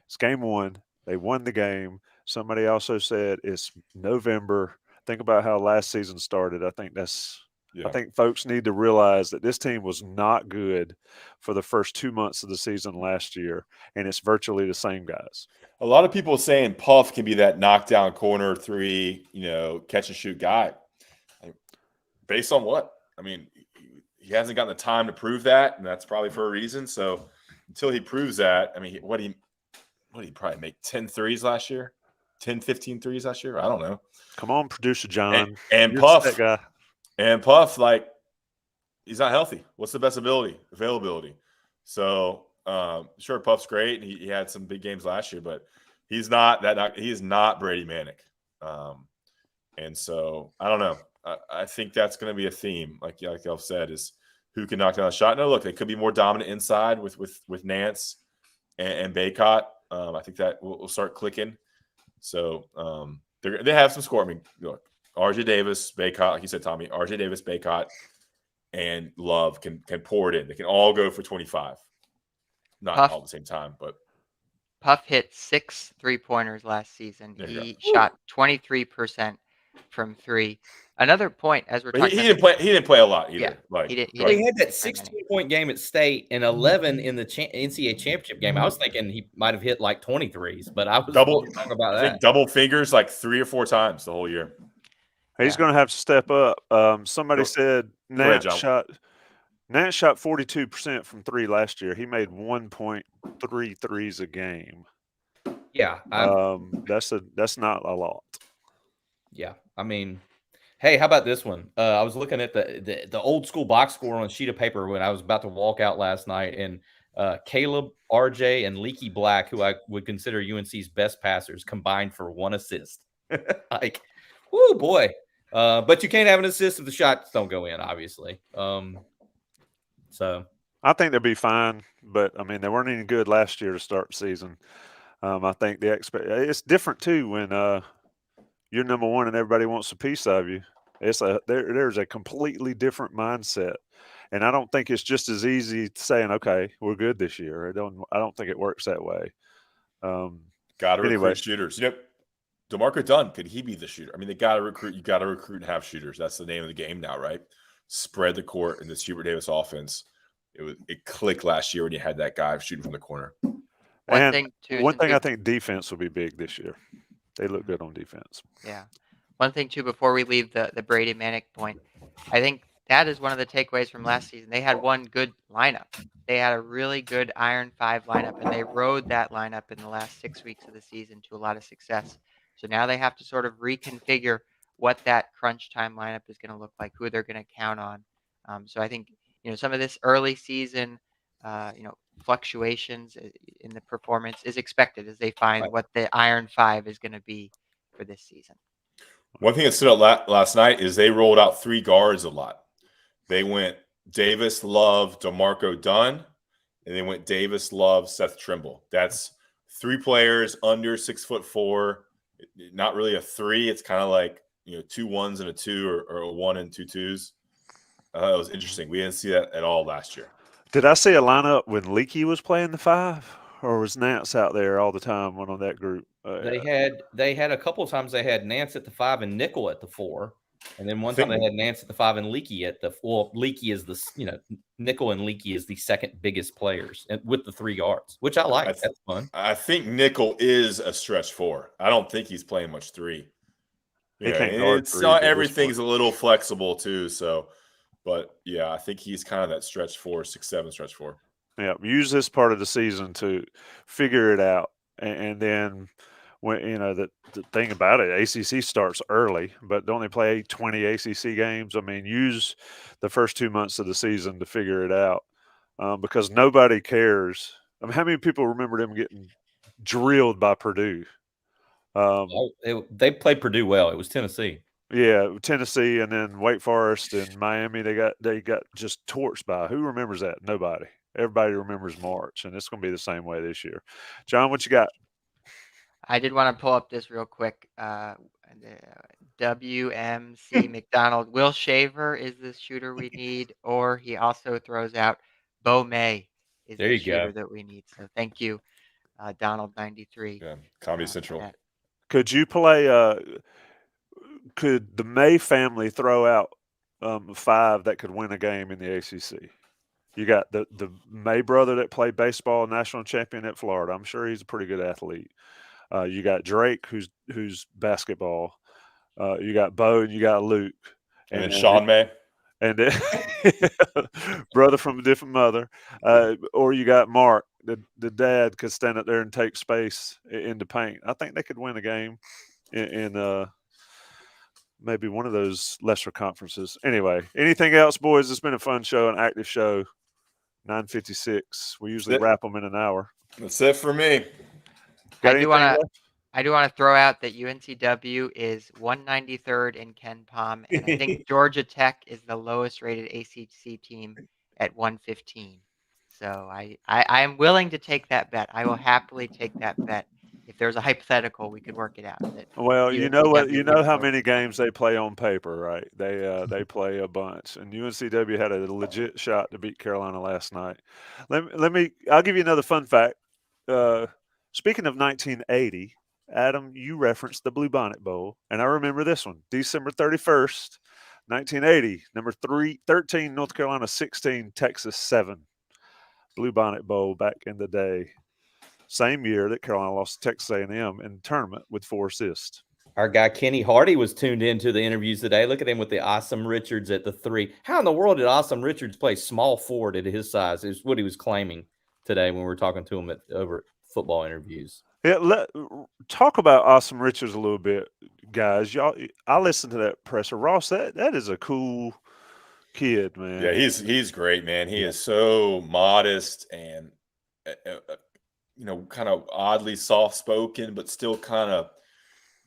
it's game 1. They won the game. Somebody also said it's November. Think about how last season started. I think folks need to realize that this team was not good for the first 2 months of the season last year, and it's virtually the same guys. A lot of people saying Puff can be that knockdown corner 3, catch and shoot guy. Based on what? I mean, he hasn't gotten the time to prove that, and that's probably for a reason. So until he proves that, I mean, what did he probably make 10 threes last year? 10, 15 threes last year? I don't know. Come on, producer John. And Puff, that guy. And Puff, like, he's not healthy. What's the best availability? So, sure, Puff's great. He had some big games last year, but he's not that. He is not Brady Manick. And so, I don't know. I think that's going to be a theme, like y'all said, is who can knock down a shot. No, look, they could be more dominant inside with Nance and Baycott. I think that will start clicking. So they have some score. I mean, look, RJ Davis, Baycott, like you said, Tommy, RJ Davis, Baycott, and Love can pour it in. They can all go for 25. Not Puff all at the same time, but Puff hit 6 3-pointers last season. there you He go. shot 23% from 3. Another point as we're But he talking about didn't play. He didn't play a lot yeah, either. Like he Well, he didn't had that play many. 16-point game at State and 11 in the NCAA championship game. I was thinking he might have hit like 23s, but I was double. wrong about I that. think double fingers like 3 or 4 times the whole year. He's Yeah. going to have to step up. Somebody said ahead, Nance John. shot 42% from 3 last year. He made 1.3 threes a game. Yeah, That's not a lot. yeah. I mean, hey, how about this one? I was looking at the old school box score on a sheet of paper when I was about to walk out last night, and Caleb, RJ, and Leaky Black, who I would consider UNC's best passers, combined for 1 assist. Like, whoo, boy. But you can't have an assist if the shots don't go in, obviously. So I think they'll be fine, but I mean they weren't any good last year to start the season. I think it's different too when you're number one and everybody wants a piece of you. There's a completely different mindset, and I don't think it's just as easy saying, "Okay, we're good this year." I don't think it works that way. Got to Anyway. recruit shooters. DeMarco Dunn, could he be the shooter? I mean, they got to recruit. You got to recruit and have shooters. That's the name of the game now, right? Spread the court in this Hubert Davis offense. It clicked last year when you had that guy shooting from the corner. One thing I think defense will be big this year. They look good on defense. Yeah. One thing too before we leave the Brady Manic point, I think that is one of the takeaways from last season. They had one good lineup. They had a really good Iron 5 lineup, and they rode that lineup in the last 6 weeks of the season to a lot of success. So now they have to sort of reconfigure what that crunch time lineup is going to look like, who they're going to count on. So I think some of this early season, fluctuations in the performance is expected as they find what the Iron 5 is going to be for this season. One thing that stood out last night is they rolled out 3 guards a lot. They went Davis, Love, DeMarco Dunn, and they went Davis, Love, Seth Trimble. That's 3 players under 6'4". Not really a 3. It's kind of like 2 1s and a 2, or a 1 and 2 2s. It was interesting. We didn't see that at all last year. Did I see a lineup when Leaky was playing the 5, or was Nance out there all the time on that group? They had a couple of times they had Nance at the 5 and Nickel at the 4, and then one time they had Nance at the 5 and Leaky at the Leaky is the Nickel and Leaky is the second biggest players with the 3 guards, which I like. That's fun. I think Nickel is a stretch 4. I don't think he's playing much 3. It's not everything's a little flexible too. So, but yeah, I think he's kind of that stretch 4, 6'7" stretch 4. Yeah, use this part of the season to figure it out, and then when the thing about it, ACC starts early, but don't they play 20 ACC games? I mean, use the first 2 months of the season to figure it out, because nobody cares. I mean, how many people remember them getting drilled by Purdue? They played Purdue well. It was Tennessee. Yeah, Tennessee, and then Wake Forest and Miami. They got just torched by. Who remembers that? Nobody. Everybody remembers March, and it's going to be the same way this year. John, what you got? I did want to pull up this real quick. WMC McDonald. Will Shaver is the shooter we need, or he also throws out Bo May is the shooter that we need. So thank you, Donald93. Yeah, Comedy Central. Could you play? Could the May family throw out 5 that could win a game in the ACC? You got the May brother that played baseball, national champion at Florida. I'm sure he's a pretty good athlete. You got Drake, who's basketball. You got Bo, and you got Luke, and then Sean May, and then brother from a different mother. Or you got Mark, the dad could stand up there and take space in the paint. I think they could win a game in maybe one of those lesser conferences. Anyway, anything else, boys? It's been a fun show, an active show. 9:56. We usually wrap them in an hour. That's it for me. I do want to throw out that UNCW is 193rd in Ken Palm, and I think Georgia Tech is the lowest rated ACC team at 115. So I am willing to take that bet. I will happily take that bet if there's a hypothetical, we could work it out. That Well, you know what? UNCW You would know how score. many games they play on paper, right? They play a bunch, and UNCW had a legit shot to beat Carolina last night. I'll give you another fun fact. Uh, Speaking of 1980, Adam, you referenced the Bluebonnet Bowl, and I remember this one, December 31st, 1980, number 13, North Carolina 16, Texas 7. Bluebonnet Bowl back in the day. Same year that Carolina lost to Texas A&M in the tournament with 4 assists. Our guy Kenny Hardy was tuned into the interviews today. Look at him with the Awesome Richards at the 3. How in the world did Awesome Richards play small forward at his size? Is what he was claiming today when we were talking to him over at football interviews. Yeah, talk about Awesome Richards a little bit, guys. Y'all, I listened to that presser. Ross, that is a cool kid, man. Yeah, he's great, man. He is so modest and kind of oddly soft spoken, but still kind of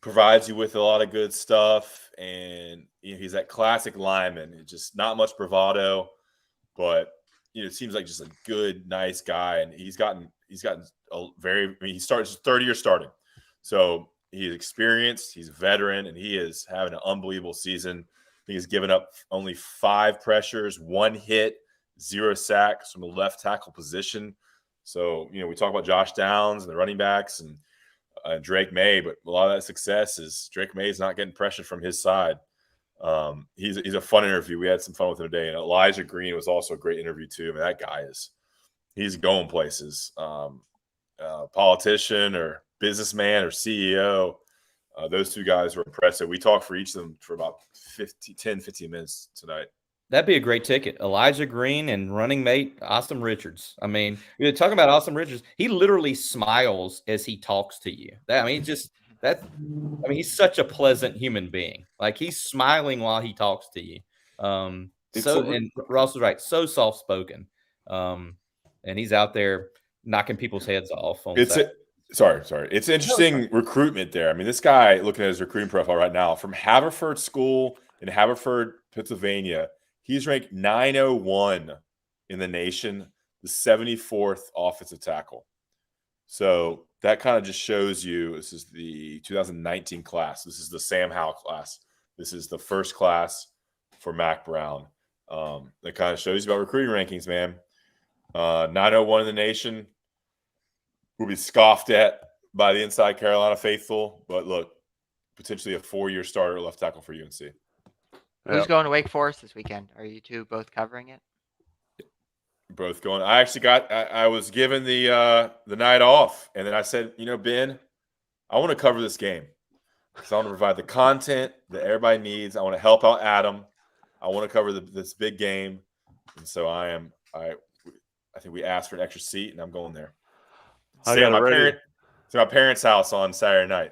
provides you with a lot of good stuff. And he's that classic lineman. It's just not much bravado, but it seems like just a good, nice guy. And he's gotten a very. He starts his 3rd year starting, so he's experienced. He's a veteran, and he is having an unbelievable season. I think he's given up only 5 pressures, 1 hit, 0 sacks from the left tackle position. So we talk about Josh Downs and the running backs and Drake Maye, but a lot of that success is Drake Maye's not getting pressure from his side. He's a fun interview. We had some fun with him today, and Elijah Green was also a great interview too. I mean, that guy he's going places. Politician or businessman or CEO. Those 2 guys were impressive. We talked for each of them for about 15 minutes tonight. That'd be a great ticket. Elijah Green and running mate Awesome Richards. I mean, you're talking about Awesome Richards. He literally smiles as he talks to you. He's such a pleasant human being. Like, he's smiling while he talks to you. And Ross was right. So soft spoken. And he's out there knocking people's heads off. Sorry. It's interesting recruitment there. I mean, this guy, looking at his recruiting profile right now, from Haverford School in Haverford, Pennsylvania, he's ranked 901 in the nation, the 74th offensive tackle. So that kind of just shows you, this is the 2019 class. This is the Sam Howell class. This is the first class for Mac Brown. That kind of shows you about recruiting rankings, man. 901 in the nation. Will be scoffed at by the Inside Carolina faithful, but look, potentially a 4-year starter left tackle for UNC. Who's going to Wake Forest this weekend? Are you 2 both covering it? Both going. I actually I was given the night off, and then I said, Ben, I want to cover this game because I want to provide the content that everybody needs. I want to help out Adam. I want to cover this big game, and so I think we asked for an extra seat, and I'm going there. Stay at my parents' house on Saturday night.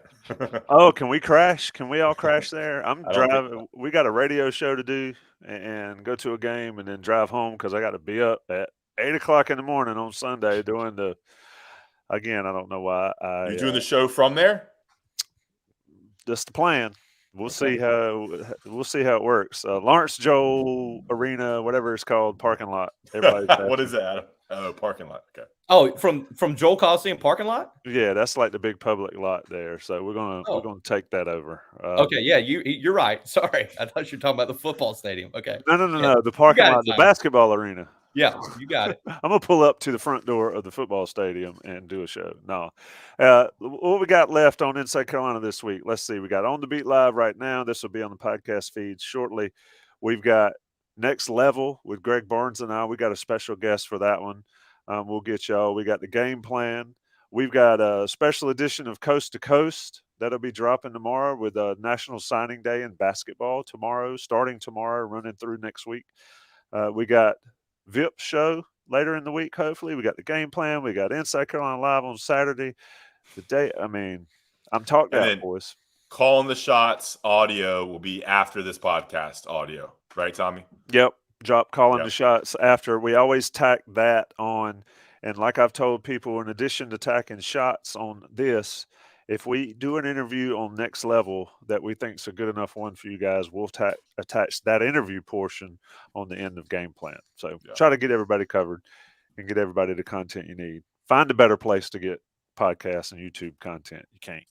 Oh, can we crash? Can we all crash there? I'm driving. We got a radio show to do and go to a game and then drive home because I got to be up at 8 o'clock in the morning on Sunday doing the. Again, I don't know why. You're doing the show from there? That's the plan. We'll see how it works. Lawrence Joel Arena, whatever it's called, parking lot. What is that? Oh, parking lot. Okay. Oh, from Joel Coliseum parking lot? Yeah, that's like the big public lot there. So we're gonna take that over. Okay, yeah, you're right. Sorry, I thought you were talking about the football stadium. Okay. No. The parking lot, the basketball arena. Yeah, you got it. I'm gonna pull up to the front door of the football stadium and do a show. No, what we got left on Inside Carolina this week? Let's see. We got On the Beat Live right now. This will be on the podcast feed shortly. We've got Next Level with Greg Barnes and I. We got a special guest for that one. We'll get y'all. We got the game plan. We've got a special edition of Coast to Coast that'll be dropping tomorrow with National Signing Day in basketball tomorrow, starting tomorrow, running through next week. We got VIP show later in the week, hopefully. We got the game plan. We got Inside Carolina Live on Saturday. I'm talked out, boys. Calling the Shots audio will be after this podcast audio. Right, Tommy? Yep. Drop calling the shots after. We always tack that on. And like I've told people, in addition to tacking shots on this, if we do an interview on Next Level that we think is a good enough one for you guys, we'll attach that interview portion on the end of game plan. So try to get everybody covered and get everybody the content you need. Find a better place to get podcasts and YouTube content. You can't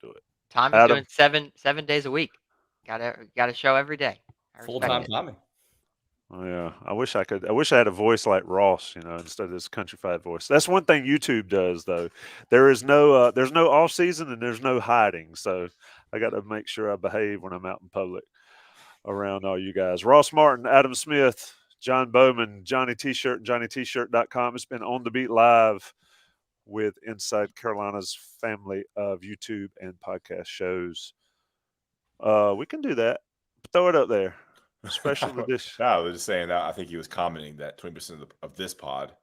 do it. Tommy's Adam? doing 7 days a week. Got a show every day. I Full respect time it. Tommy. Oh, yeah, I wish I had a voice like Ross, instead of this countrified voice. That's one thing YouTube does, though. There's no off season and there's no hiding. So I got to make sure I behave when I'm out in public around all you guys. Ross Martin, Adam Smith, John Bowman, Johnny T-Shirt, and JohnnyT-Shirt.com. It's been On the Beat Live with Inside Carolina's family of YouTube and podcast shows. We can do that. Throw it up there. Special edition. No, I was just saying that I think he was commenting that 20% of this pod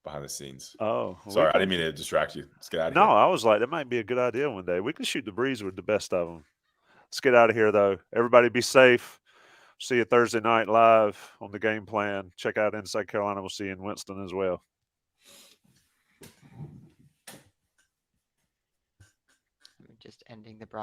behind the scenes. Oh, Sorry, I didn't mean to distract you. Let's get out of here. No, I was like, that might be a good idea one day. We can shoot the breeze with the best of them. Let's get out of here, though. Everybody be safe. See you Thursday night live on the game plan. Check out Inside Carolina. We'll see you in Winston as well. I'm just ending the broadcast.